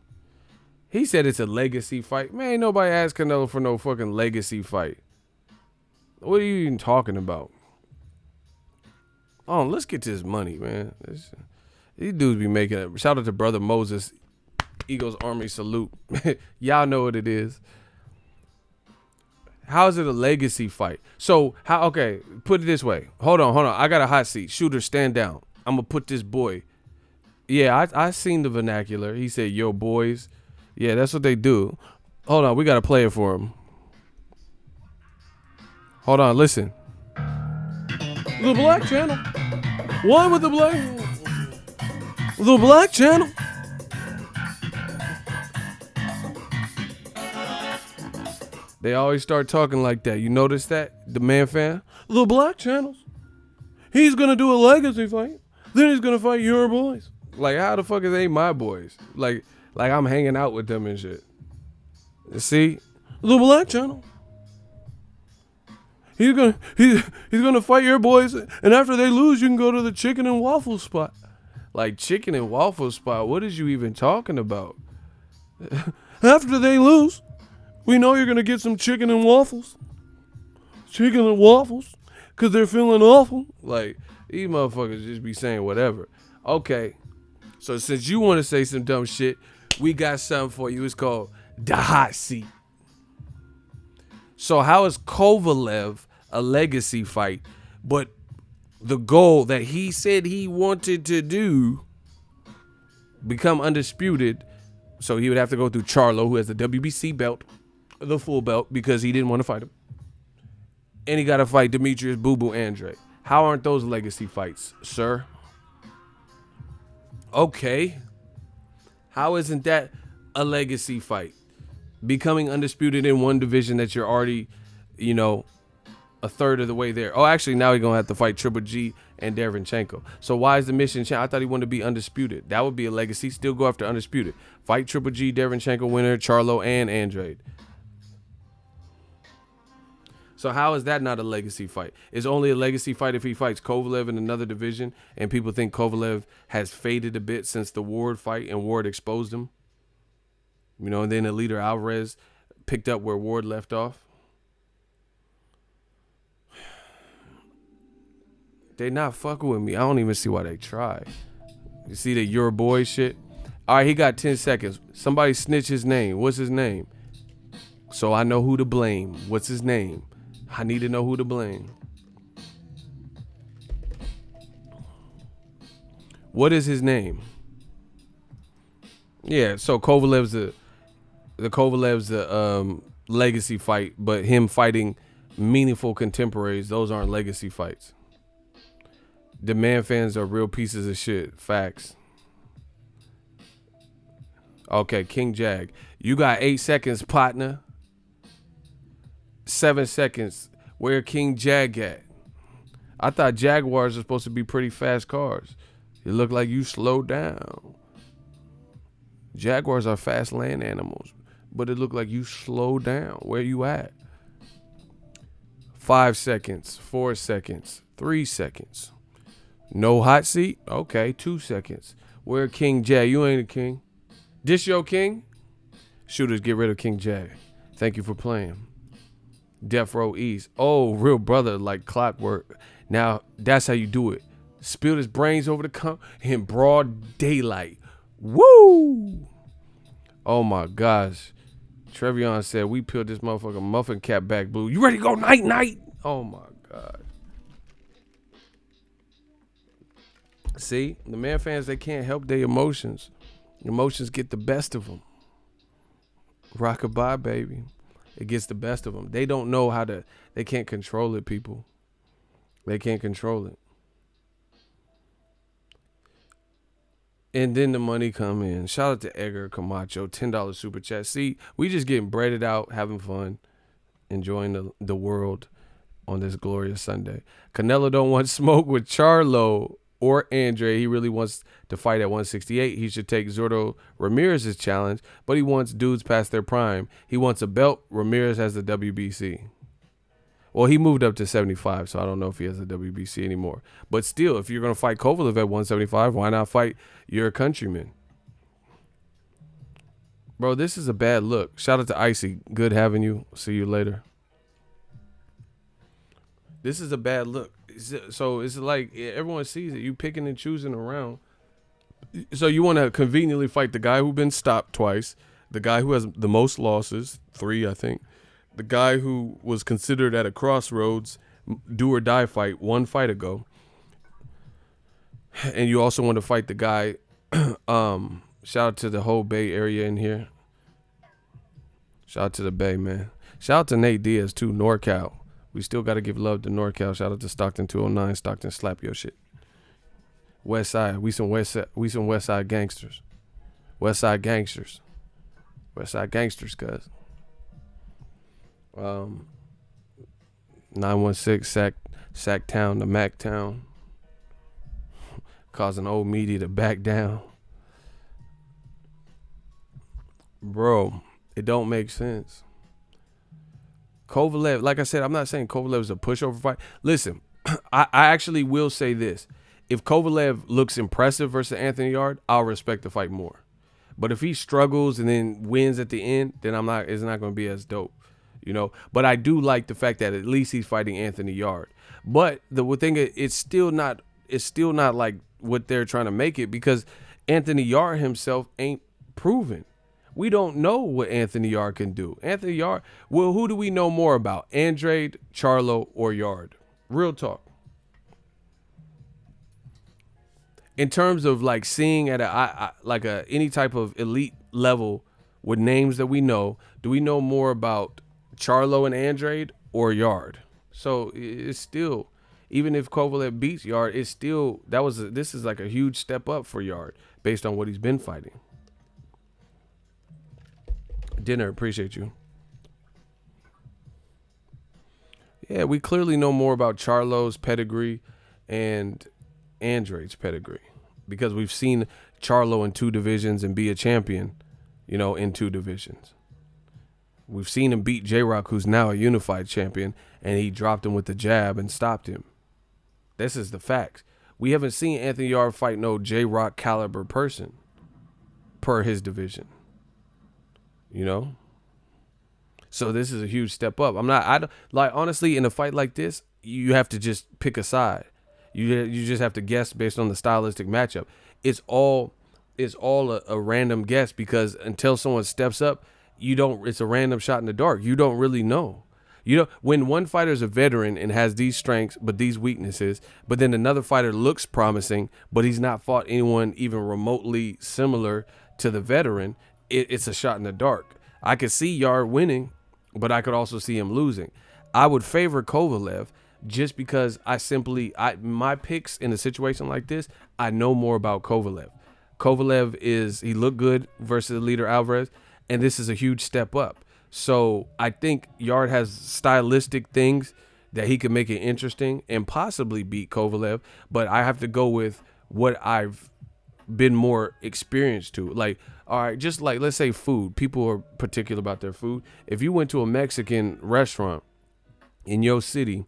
He said it's a legacy fight. Man, ain't nobody asked Canelo for no fucking legacy fight. What are you even talking about? Oh, let's get to this money, man. These dudes be making it. Shout out to Brother Moses. Eagles Army salute. Y'all know what it is. How is it a legacy fight? So, okay, put it this way. Hold on. I got a hot seat. Shooter, stand down. I'm going to put this boy. Yeah, I seen the vernacular. He said, yo, boys. Yeah, that's what they do. Hold on, we got to play it for him. Hold on, listen. The Black Channel. One with the Black. The Black Channel. They always start talking like that. You notice that? The man fan? The Black Channels. He's going to do a legacy fight. Then he's going to fight your boys. Like, how the fuck is they my boys? Like I'm hanging out with them and shit. See? The Black Channel. He's gonna fight your boys, and after they lose, you can go to the chicken and waffle spot. Like, chicken and waffle spot? What is you even talking about? After they lose, we know you're gonna get some chicken and waffles. Chicken and waffles, cause they're feeling awful. Like, these motherfuckers just be saying whatever. Okay, so since you want to say some dumb shit, we got something for you. It's called the hot seat. So how is Kovalev a legacy fight, but the goal that he said he wanted to do, become undisputed, so he would have to go through Charlo, who has the WBC belt, the full belt, because he didn't want to fight him. And he got to fight Demetrius Boo Boo Andre. How aren't those legacy fights, sir? Okay. How isn't that a legacy fight? Becoming undisputed in one division that you're already, a third of the way there. Oh, actually, now he's going to have to fight Triple G and Derevyanchenko. So why is the mission changed? I thought he wanted to be undisputed. That would be a legacy. Still go after undisputed. Fight Triple G, Derevyanchenko winner, Charlo, and Andrade. So how is that not a legacy fight? It's only a legacy fight if he fights Kovalev in another division, and people think Kovalev has faded a bit since the Ward fight, and Ward exposed him. And then Eliter Alvarez picked up where Ward left off. They not fucking with me. I don't even see why they try. You see the your boy shit? All right, he got 10 seconds. Somebody snitch his name. What's his name? So I know who to blame. What's his name? I need to know who to blame. What is his name? Yeah, so Kovalev's the legacy fight, but him fighting meaningful contemporaries, those aren't legacy fights. The man fans are real pieces of shit. Facts. Okay, King Jag. You got 8 seconds, partner. 7 seconds. Where King Jag at? I thought Jaguars are supposed to be pretty fast cars. It looked like you slowed down. Jaguars are fast land animals, but it looked like you slowed down. Where you at? 5 seconds, 4 seconds, 3 seconds. No hot seat? Okay, 2 seconds. Where King Jag? You ain't a king. This your king? Shooters, get rid of King Jag. Thank you for playing. Death Row East. Oh, real brother, like clockwork. Now, that's how you do it. Spilled his brains over the in broad daylight. Woo! Oh my gosh. Trevion said, we peeled this motherfucker muffin cap back blue. You ready to go night? Oh my God. See, the man fans, they can't help their emotions. Emotions get the best of them. Rockabye, baby. It gets the best of them. They don't know how to. They can't control it, people. They can't control it. And then the money come in. Shout out to Edgar Camacho, $10 super chat. See, we just getting breaded out, having fun, enjoying the world on this glorious Sunday. Canelo don't want smoke with Charlo or Andre. He really wants to fight at 168. He should take Zurdo Ramirez's challenge, but he wants dudes past their prime. He wants a belt. Ramirez has the WBC. Well, he moved up to 75, so I don't know if he has a WBC anymore. But still, if you're going to fight Kovalev at 175, why not fight your countryman? Bro, this is a bad look. Shout out to Icy. Good having you. See you later. This is a bad look. So it's like everyone sees it. You picking and choosing around. So you want to conveniently fight the guy who's been stopped twice, the guy who has the most losses, 3, I think, the guy who was considered at a crossroads, do or die fight 1 fight ago. And you also want to fight the guy, shout out to the whole Bay Area in here. Shout out to the Bay, man. Shout out to Nate Diaz, too, NorCal. We still got to give love to NorCal. Shout out to Stockton 209. Stockton, slap your shit. West Side. We some West Side gangsters. West Side gangsters. West Side gangsters, cuz. 916 Sack Town to Mac Town. Causing old media to back down. Bro, it don't make sense. Kovalev, like I said, I'm not saying Kovalev is a pushover fight. Listen, I actually will say this. If Kovalev looks impressive versus Anthony Yard, I'll respect the fight more. But if he struggles and then wins at the end, then it's not going to be as dope, you know. But I do like the fact that at least he's fighting Anthony Yard. But the thing is, it's still not like what they're trying to make it, because Anthony Yard himself ain't proven. We don't know what Anthony Yard can do. Anthony Yard, well, who do we know more about? Andrade, Charlo, or Yard? Real talk. In terms of like seeing at any type of elite level with names that we know, do we know more about Charlo and Andrade or Yard? So it's still, even if Kovalev beats Yard, it's still, this is like a huge step up for Yard based on what he's been fighting. Dinner, appreciate you. Yeah, we clearly know more about Charlo's pedigree and Andrade's pedigree, because we've seen Charlo in 2 divisions and be a champion, you know, in 2 divisions. We've seen him beat J-Rock, who's now a unified champion, and he dropped him with the jab and stopped him. This is the facts. We haven't seen Anthony Yard fight no J-Rock caliber person per his division. You know? So this is a huge step up. Honestly, in a fight like this, you have to just pick a side. You just have to guess based on the stylistic matchup. It's all a random guess, because until someone steps up, it's a random shot in the dark. You don't really know. When one fighter is a veteran and has these strengths but these weaknesses, but then another fighter looks promising, but he's not fought anyone even remotely similar to the veteran, it's a shot in the dark. I could see Yard winning, but I could also see him losing. I would favor Kovalev just because my picks in a situation like this, I know more about Kovalev. He looked good versus leader Alvarez, and this is a huge step up. So I think Yard has stylistic things that he could make it interesting and possibly beat Kovalev, but I have to go with what I've been more experienced to. Like, all right, just like, let's say food. People are particular about their food. If you went to a Mexican restaurant in your city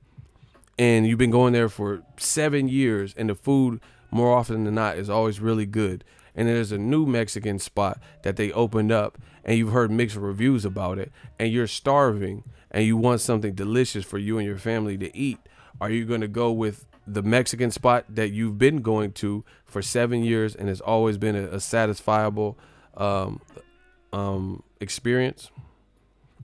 and you've been going there for 7 years, and the food more often than not is always really good, and there's a new Mexican spot that they opened up and you've heard mixed reviews about it, and you're starving and you want something delicious for you and your family to eat, are you going to go with the Mexican spot that you've been going to for 7 years and has always been a satisfiable experience?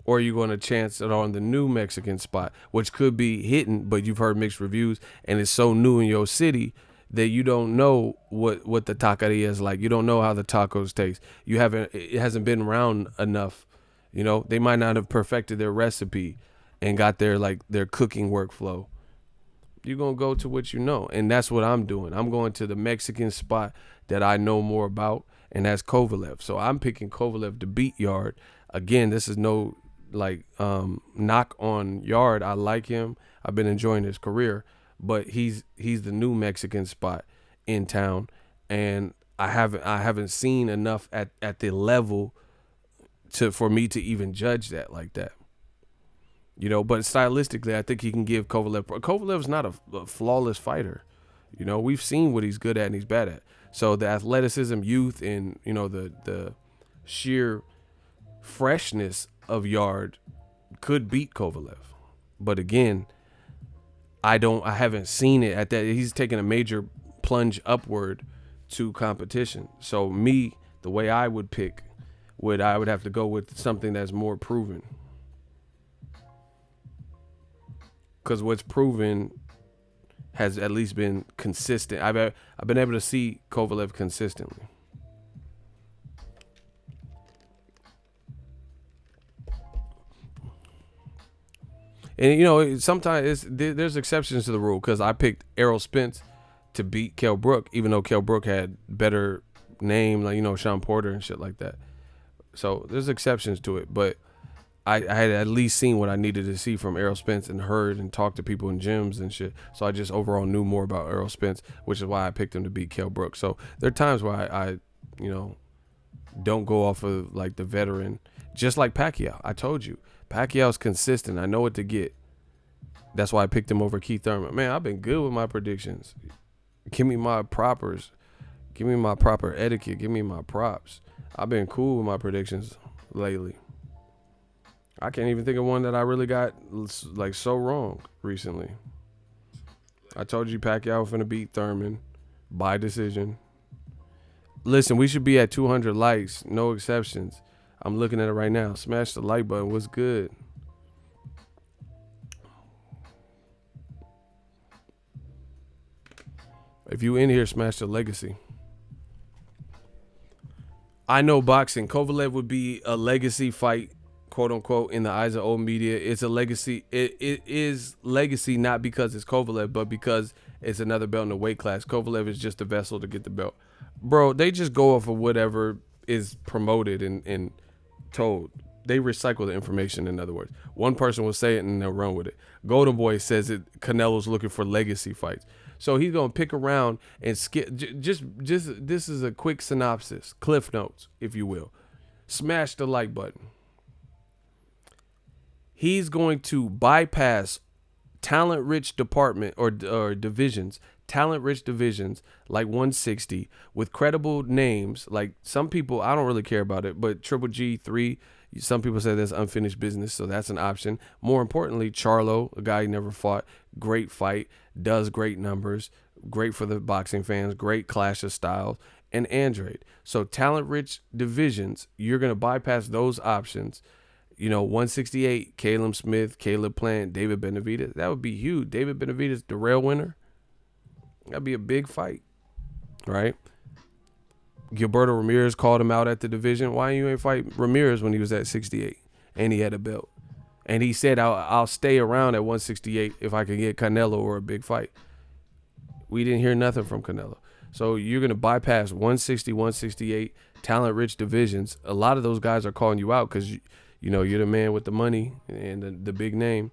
Or are you going to chance it on the new Mexican spot, which could be hitting, but you've heard mixed reviews and it's so new in your city that you don't know what the taqueria is like. You don't know how the tacos taste. It hasn't been around enough You know, they might not have perfected their recipe and got their cooking workflow. You're going to go to what you know. And that's what I'm doing. I'm going to the Mexican spot that I know more about, and that's Kovalev. So I'm picking Kovalev to beat Yard. Again, this is no knock on Yard. I like him. I've been enjoying his career, but he's the new Mexican spot in town, and I haven't seen enough at the level for me to even judge that like that. You know, but stylistically, I think he can give Kovalev. Kovalev's not a flawless fighter. You know, we've seen what he's good at and he's bad at. So the athleticism, youth, and, you know, the sheer freshness of Yard could beat Kovalev. But again, I haven't seen it at that. He's taken a major plunge upward to competition. So the way I would pick, I would have to go with something that's more proven. Because what's proven has at least been consistent. I've been able to see Kovalev consistently. And, you know, sometimes there's exceptions to the rule, because I picked Errol Spence to beat Kell Brook, even though Kell Brook had better name, like, you know, Sean Porter and shit like that. So there's exceptions to it, but I had at least seen what I needed to see from Errol Spence and heard and talked to people in gyms and shit. So I just overall knew more about Errol Spence, which is why I picked him to beat Kell Brook. So there are times where I you know, don't go off of like the veteran, just like Pacquiao. I told you, Pacquiao's consistent. I know what to get. That's why I picked him over Keith Thurman. Man, I've been good with my predictions. Give me my propers. Give me my proper etiquette. Give me my props. I've been cool with my predictions lately. I can't even think of one that I really got like so wrong recently. I told you Pacquiao was finna beat Thurman by decision. Listen, we should be at 200 likes, no exceptions. I'm looking at it right now. Smash the like button. What's good? If you in here, smash the legacy. I know boxing. Kovalev would be a legacy fight, quote unquote, in the eyes of old media. It's a legacy. It is legacy, not because it's Kovalev, but because it's another belt in the weight class. Kovalev is just a vessel to get the belt. Bro, they just go off of whatever is promoted and told. They recycle the information, in other words. One person will say it and they'll run with it. Golden Boy says it. Canelo's looking for legacy fights. So he's going to pick around and skip. Just this is a quick synopsis, cliff notes, if you will. Smash the like button. He's going to bypass talent-rich department or divisions, talent-rich divisions like 160 with credible names. Like some people, I don't really care about it, but Triple G 3, some people say that's unfinished business, so that's an option. More importantly, Charlo, a guy he never fought, great fight, does great numbers, great for the boxing fans, great clash of styles, and Andrade. So talent-rich divisions, you're going to bypass those options. You know, 168, Caleb Smith, Caleb Plant, David Benavidez. That would be huge. David Benavidez, the rail winner. That'd be a big fight, right? Gilberto Ramirez called him out at the division. Why you ain't fight Ramirez when he was at 68 and he had a belt? And he said, I'll stay around at 168 if I can get Canelo or a big fight. We didn't hear nothing from Canelo. So you're going to bypass 160, 168, talent-rich divisions. A lot of those guys are calling you out because, you know, you're the man with the money and the big name,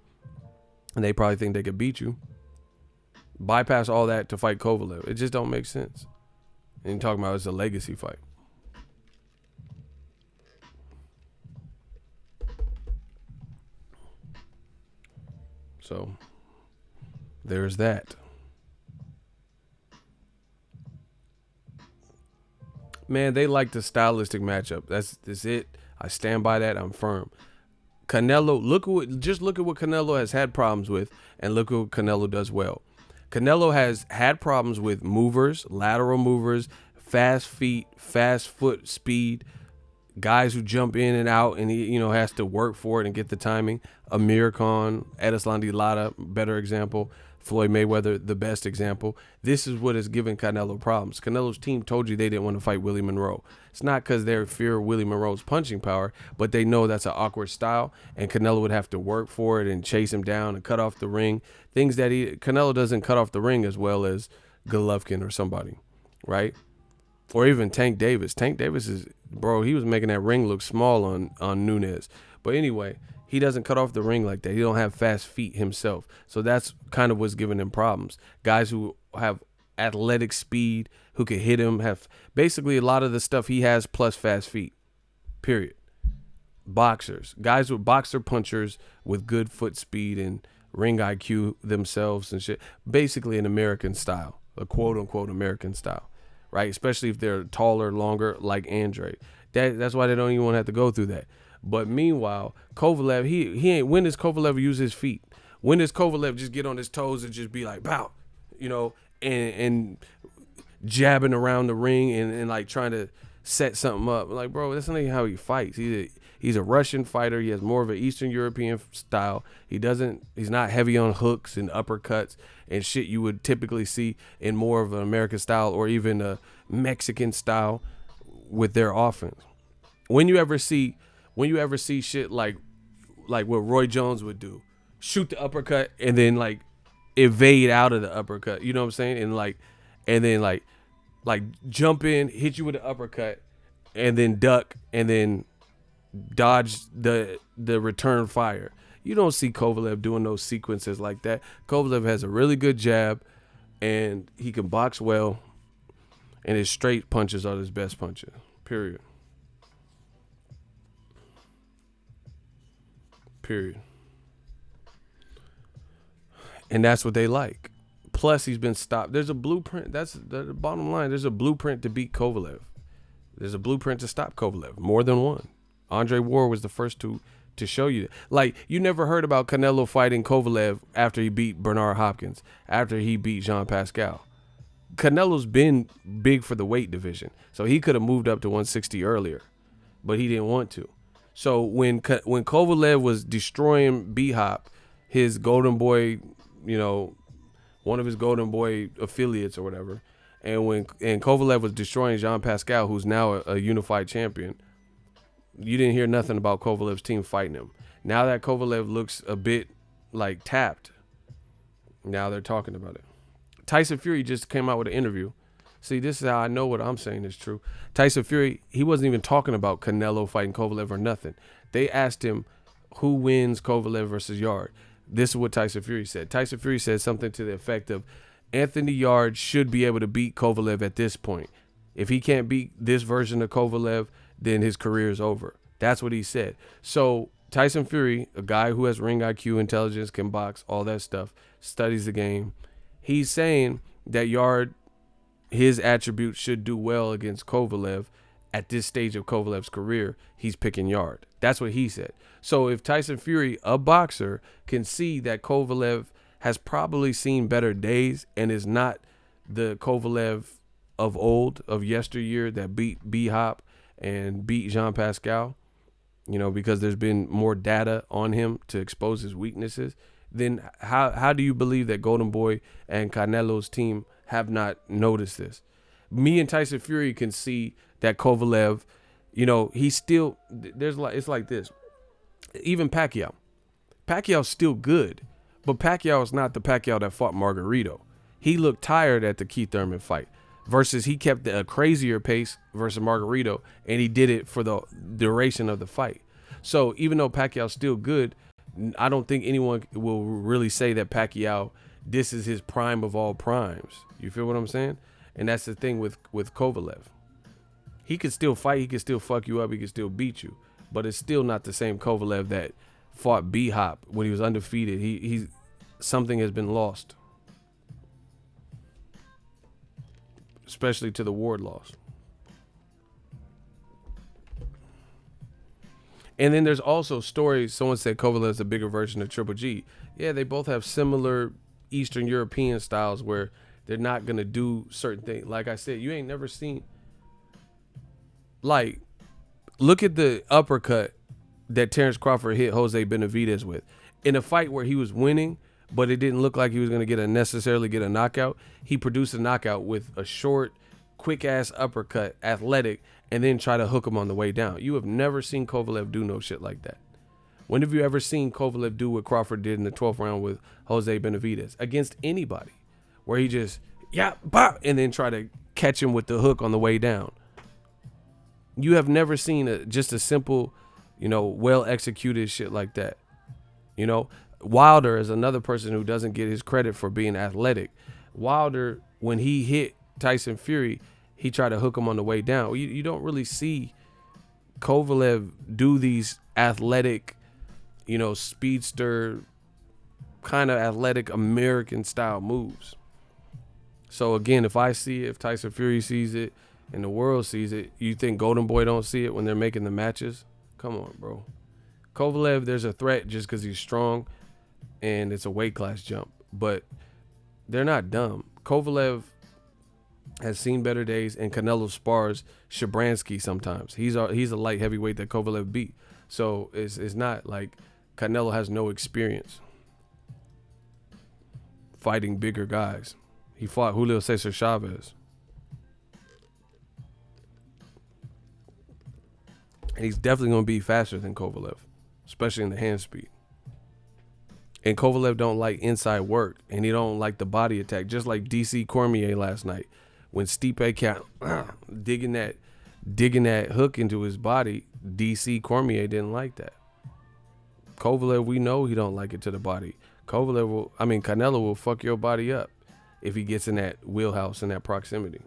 and they probably think they could beat you. Bypass all that to fight Kovalev. It just don't make sense. And you're talking about it's a legacy fight. So there's that. Man, they like the stylistic matchup. That's it. I stand by that. I'm firm. Canelo, look at what Canelo has had problems with, and look at what Canelo does well. Canelo has had problems with movers, lateral movers, fast feet, fast foot speed, guys who jump in and out, and he, you know, has to work for it and get the timing. Amir Khan, Edeslandi Lara, better example. Floyd Mayweather, the best example. This is what has given Canelo problems. Canelo's team told you they didn't want to fight Willie Monroe. It's not because they fear Willie Monroe's punching power, but they know that's an awkward style, and Canelo would have to work for it and chase him down and cut off the ring. Things that Canelo doesn't cut off the ring as well as Golovkin or somebody, right? Or even Tank Davis. Tank Davis is, bro, he was making that ring look small on Nunes. But anyway, he doesn't cut off the ring like that. He don't have fast feet himself. So that's kind of what's giving him problems. Guys who have athletic speed, who can hit him, have basically a lot of the stuff he has plus fast feet, period. Boxers, guys with boxer punchers with good foot speed and ring IQ themselves and shit. Basically an American style, a quote-unquote American style, right? Especially if they're taller, longer, like Andre. That's why they don't even want to have to go through that. But meanwhile, Kovalev, he ain't. When does Kovalev use his feet? When does Kovalev just get on his toes and just be like, bow, and jabbing around the ring and like trying to set something up? Like, bro, that's not even how he fights. He's a Russian fighter. He has more of an Eastern European style. He's not heavy on hooks and uppercuts and shit you would typically see in more of an American style or even a Mexican style with their offense. When you ever see shit like what Roy Jones would do, shoot the uppercut and then like evade out of the uppercut, you know what I'm saying? And then jump in, hit you with the uppercut and then duck and then dodge the return fire. You don't see Kovalev doing those sequences like that. Kovalev has a really good jab and he can box well, and his straight punches are his best punches, period. And that's what they like. Plus, he's been stopped. There's a blueprint. That's the bottom line. There's a blueprint to beat Kovalev. There's a blueprint to stop Kovalev. More than one. Andre Ward was the first to show you that. Like, you never heard about Canelo fighting Kovalev after he beat Bernard Hopkins, after he beat Jean Pascal. Canelo's been big for the weight division, so he could have moved up to 160 earlier, but he didn't want to. So when Kovalev was destroying B-Hop, his Golden Boy, one of his Golden Boy affiliates or whatever, and Kovalev was destroying Jean Pascal, who's now a unified champion, you didn't hear nothing about Kovalev's team fighting him. Now that Kovalev looks a bit like tapped, now they're talking about it. Tyson Fury just came out with an interview. See, this is how I know what I'm saying is true. Tyson Fury, he wasn't even talking about Canelo fighting Kovalev or nothing. They asked him who wins Kovalev versus Yard. This is what Tyson Fury said. Tyson Fury said something to the effect of, Anthony Yard should be able to beat Kovalev at this point. If he can't beat this version of Kovalev, then his career is over. That's what he said. So Tyson Fury, a guy who has ring IQ, intelligence, can box, all that stuff, studies the game. He's saying that Yard, his attributes should do well against Kovalev at this stage of Kovalev's career. He's picking Yard. That's what he said. So if Tyson Fury, a boxer, can see that Kovalev has probably seen better days and is not the Kovalev of old, of yesteryear, that beat B-Hop and beat Jean Pascal, because there's been more data on him to expose his weaknesses, then how do you believe that Golden Boy and Canelo's team have not noticed this? Me and Tyson Fury can see that Kovalev, he's still, it's like this. Even Pacquiao's still good, but Pacquiao is not the Pacquiao that fought Margarito. He looked tired at the Keith Thurman fight versus he kept a crazier pace versus Margarito, and he did it for the duration of the fight. So even though Pacquiao's still good, I don't think anyone will really say that Pacquiao, this is his prime of all primes. You feel what I'm saying? And that's the thing with Kovalev. He could still fight. He could still fuck you up. He could still beat you. But it's still not the same Kovalev that fought B-Hop when he was undefeated. He's something has been lost. Especially to the Ward loss. And then there's also stories. Someone said Kovalev's a bigger version of Triple G. Yeah, they both have similar Eastern European styles where they're not going to do certain things. Like I said, you ain't never seen. Like, look at the uppercut that Terrence Crawford hit Jose Benavidez with. In a fight where he was winning, but it didn't look like he was going to necessarily get a knockout. He produced a knockout with a short, quick-ass uppercut, athletic, and then try to hook him on the way down. You have never seen Kovalev do no shit like that. When have you ever seen Kovalev do what Crawford did in the 12th round with Jose Benavidez against anybody, where he just, and then try to catch him with the hook on the way down? You have never seen just a simple, well-executed shit like that. Wilder is another person who doesn't get his credit for being athletic. Wilder, when he hit Tyson Fury, he tried to hook him on the way down. You don't really see Kovalev do these athletic, speedster, kind of athletic American style moves. So again, if Tyson Fury sees it and the world sees it, you think Golden Boy don't see it when they're making the matches? Come on, bro. Kovalev, there's a threat just because he's strong and it's a weight class jump, but they're not dumb. Kovalev has seen better days, and Canelo spars Shabransky sometimes. He's a light heavyweight that Kovalev beat. So it's not like Canelo has no experience fighting bigger guys. He fought Julio Cesar Chavez. And he's definitely going to be faster than Kovalev, especially in the hand speed. And Kovalev don't like inside work, and he don't like the body attack, just like DC Cormier last night. When Stipe kept digging that hook into his body, DC Cormier didn't like that. Kovalev, we know he don't like it to the body. Canelo will fuck your body up if he gets in that wheelhouse, in that proximity.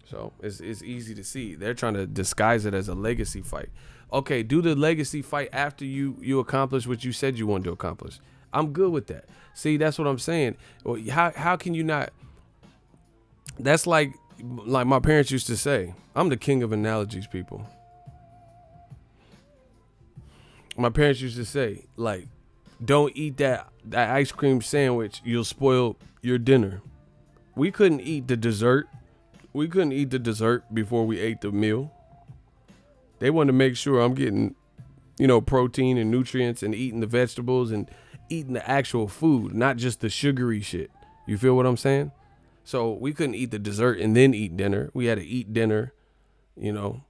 So it's easy to see. They're trying to disguise it as a legacy fight. Okay, do the legacy fight after you accomplish what you said you wanted to accomplish. I'm good with that. See, that's what I'm saying. Well, how can you not? That's like my parents used to say, I'm the king of analogies, people. My parents used to say, like, don't eat that ice cream sandwich. You'll spoil your dinner. We couldn't eat the dessert. We couldn't eat the dessert before we ate the meal. They wanted to make sure I'm getting, protein and nutrients and eating the vegetables and eating the actual food, not just the sugary shit. You feel what I'm saying? So we couldn't eat the dessert and then eat dinner. We had to eat dinner, and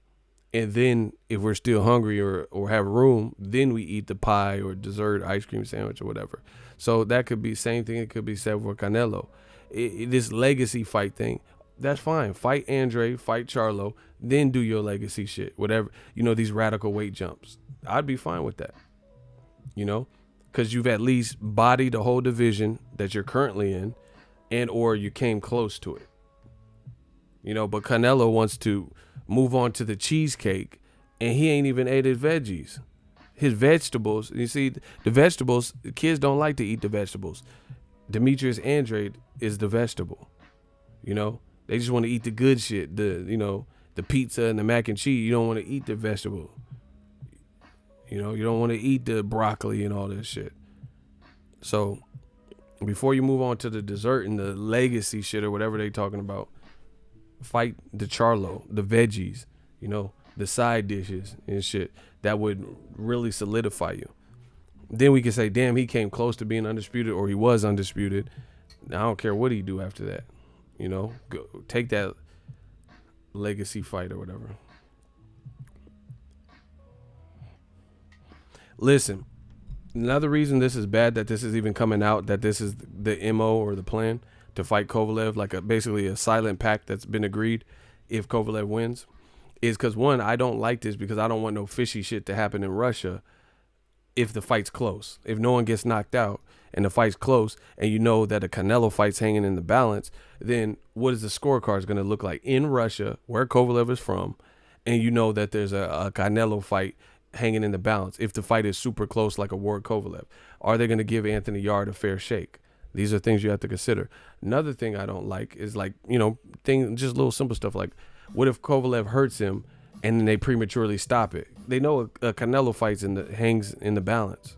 then if we're still hungry or have room, then we eat the pie or dessert, ice cream sandwich or whatever. So that could be the same thing. It could be said for Canelo. This legacy fight thing, that's fine. Fight Andre, fight Charlo, then do your legacy shit, whatever. These radical weight jumps. I'd be fine with that, because you've at least bodied the whole division that you're currently in, and or you came close to it. But Canelo wants to move on to the cheesecake, and he ain't even ate his veggies. His vegetables, you see, the vegetables, the kids don't like to eat the vegetables. Demetrius Andrade is the vegetable. They just want to eat the good shit, the pizza and the mac and cheese. You don't want to eat the vegetable. You don't want to eat the broccoli and all this shit. So before you move on to the dessert and the legacy shit or whatever they talking about, fight the Charlo, the veggies, the side dishes and shit that would really solidify you. Then we can say, damn, he came close to being undisputed, or he was undisputed. I don't care what he do after that. Go take that legacy fight or whatever. Listen, another reason this is bad, that this is even coming out, that this is the MO or the plan to fight Kovalev, like basically a silent pact that's been agreed if Kovalev wins, is because, one, I don't like this because I don't want no fishy shit to happen in Russia if the fight's close. If no one gets knocked out and the fight's close and that a Canelo fight's hanging in the balance, then what is the scorecard going to look like in Russia, where Kovalev is from, and that there's a Canelo fight hanging in the balance if the fight is super close like a Ward Kovalev? Are they going to give Anthony Yard a fair shake? These are things you have to consider. Another thing I don't like is just little simple stuff like, what if Kovalev hurts him and then they prematurely stop it? They know a Canelo fight's hangs in the balance,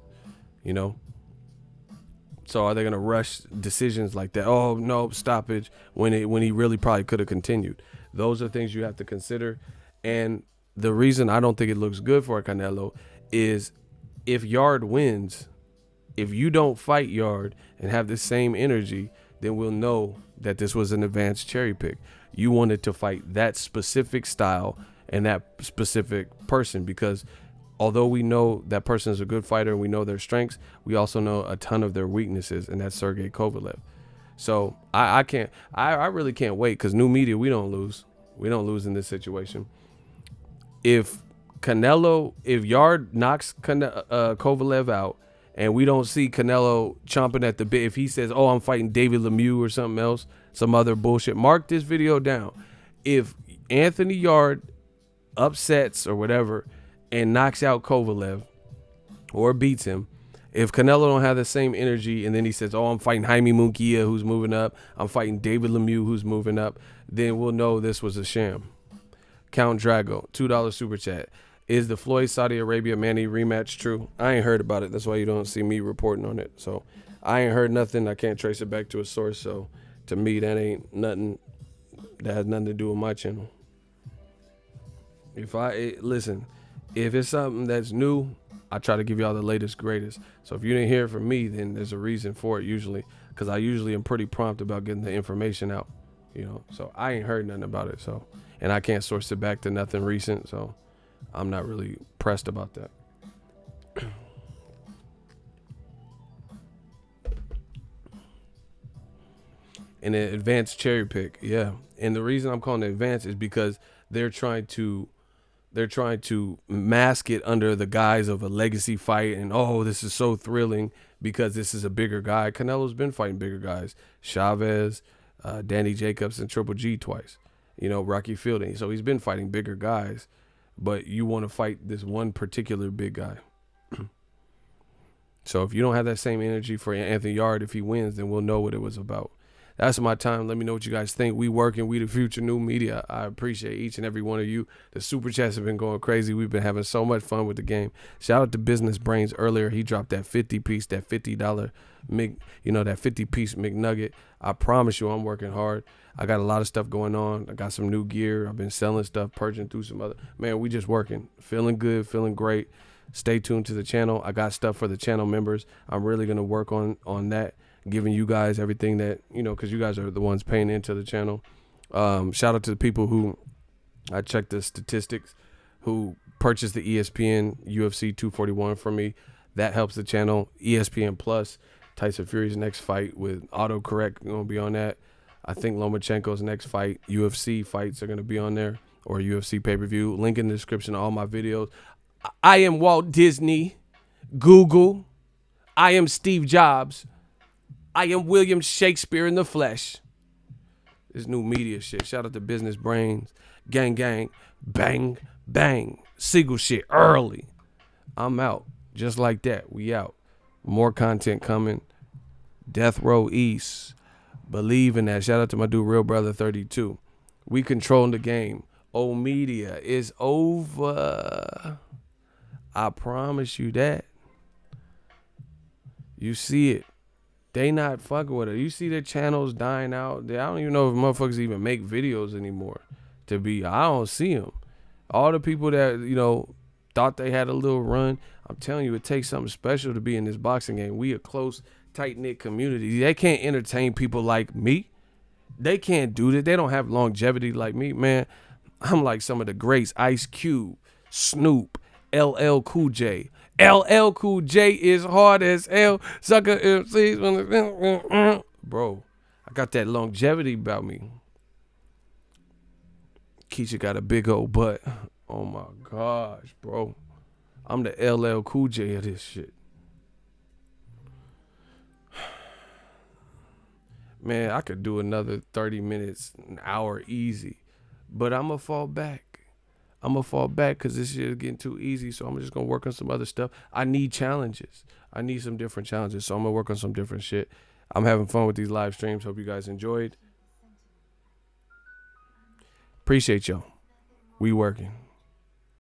So are they going to rush decisions like that? Oh, no, stoppage, when he really probably could have continued. Those are things you have to consider. And the reason I don't think it looks good for Canelo is if Yard wins, If you don't fight Yard and have the same energy, then we'll know that this was an advanced cherry pick. You wanted to fight that specific style and that specific person, because although we know that person is a good fighter and we know their strengths, we also know a ton of their weaknesses, and that's Sergey Kovalev. So I really can't wait, because new media, we don't lose. We don't lose in this situation. If Yard knocks Kovalev out, and we don't see Canelo chomping at the bit, if he says, oh, I'm fighting David Lemieux or something else, some other bullshit, mark this video down. If Anthony Yard upsets or whatever and knocks out Kovalev or beats him, if Canelo don't have the same energy and then he says, oh, I'm fighting Jaime Munguia, who's moving up, I'm fighting David Lemieux, who's moving up, then we'll know this was a sham. Count Drago, $2 super chat. Is the Floyd Saudi Arabia Manny rematch true? I ain't heard about it. That's why you don't see me reporting on it. So I ain't heard nothing. I can't trace it back to a source. So to me, that ain't nothing. That has nothing to do with my channel. Listen, if it's something that's new, I try to give y'all the latest, greatest. So if you didn't hear it from me, then there's a reason for it usually, because I usually am pretty prompt about getting the information out, So I ain't heard nothing about it. So, and I can't source it back to nothing recent. So I'm not really pressed about that. And an advanced cherry pick, yeah. And the reason I'm calling it advanced is because they're trying to mask it under the guise of a legacy fight, and oh, this is so thrilling because this is a bigger guy. Canelo's been fighting bigger guys, Chavez, Danny Jacobs, and Triple G twice. Rocky Fielding. So he's been fighting bigger guys, but you want to fight this one particular big guy. So if you don't have that same energy for Anthony Yard, if he wins, then we'll know what it was about. That's my time. Let me know what you guys think. We working. We the future new media. I appreciate each and every one of you. The super chats have been going crazy. We've been having so much fun with the game. Shout out to Business Brains earlier. He dropped that 50 piece, that $50 that 50 piece McNugget. I promise you, I'm working hard. I got a lot of stuff going on. I got some new gear. I've been selling stuff, purging through some other. Man, we just working. Feeling good, feeling great. Stay tuned to the channel. I got stuff for the channel members. I'm really going to work on that, giving you guys everything that, because you guys are the ones paying into the channel. Shout out to the people who, I checked the statistics, who purchased the ESPN UFC 241 for me. That helps the channel. ESPN Plus, Tyson Fury's next fight with autocorrect going to be on that. I think Lomachenko's next fight, UFC fights are going to be on there, or UFC pay-per-view. Link in the description of all my videos. I am Walt Disney, Google. I am Steve Jobs. I am William Shakespeare in the flesh. This new media shit. Shout out to Business Brains. Gang, gang. Bang, bang. Siegel shit early. I'm out. Just like that. We out. More content coming. Death Row East. Believe in that. Shout out to my dude, Real Brother 32. We controlling the game. Old media is over. I promise you that. You see it. They not fucking with it. You see their channels dying out. I don't even know if motherfuckers even make videos anymore. I don't see them. All the people that, thought they had a little run, I'm telling you, it takes something special to be in this boxing game. We a close, tight-knit community. They can't entertain people like me. They can't do that. They don't have longevity like me, man. I'm like some of the greats. Ice Cube, Snoop, LL Cool J. LL Cool J is hard as hell. Sucker MCs. Bro, I got that longevity about me. Keisha got a big old butt. Oh my gosh, bro. I'm the LL Cool J of this shit. Man, I could do another 30 minutes, an hour easy. But I'm going to fall back. I'm going to fall back because this shit is getting too easy. So I'm just going to work on some other stuff. I need challenges. I need some different challenges. So I'm going to work on some different shit. I'm having fun with these live streams. Hope you guys enjoyed. Appreciate y'all. We working.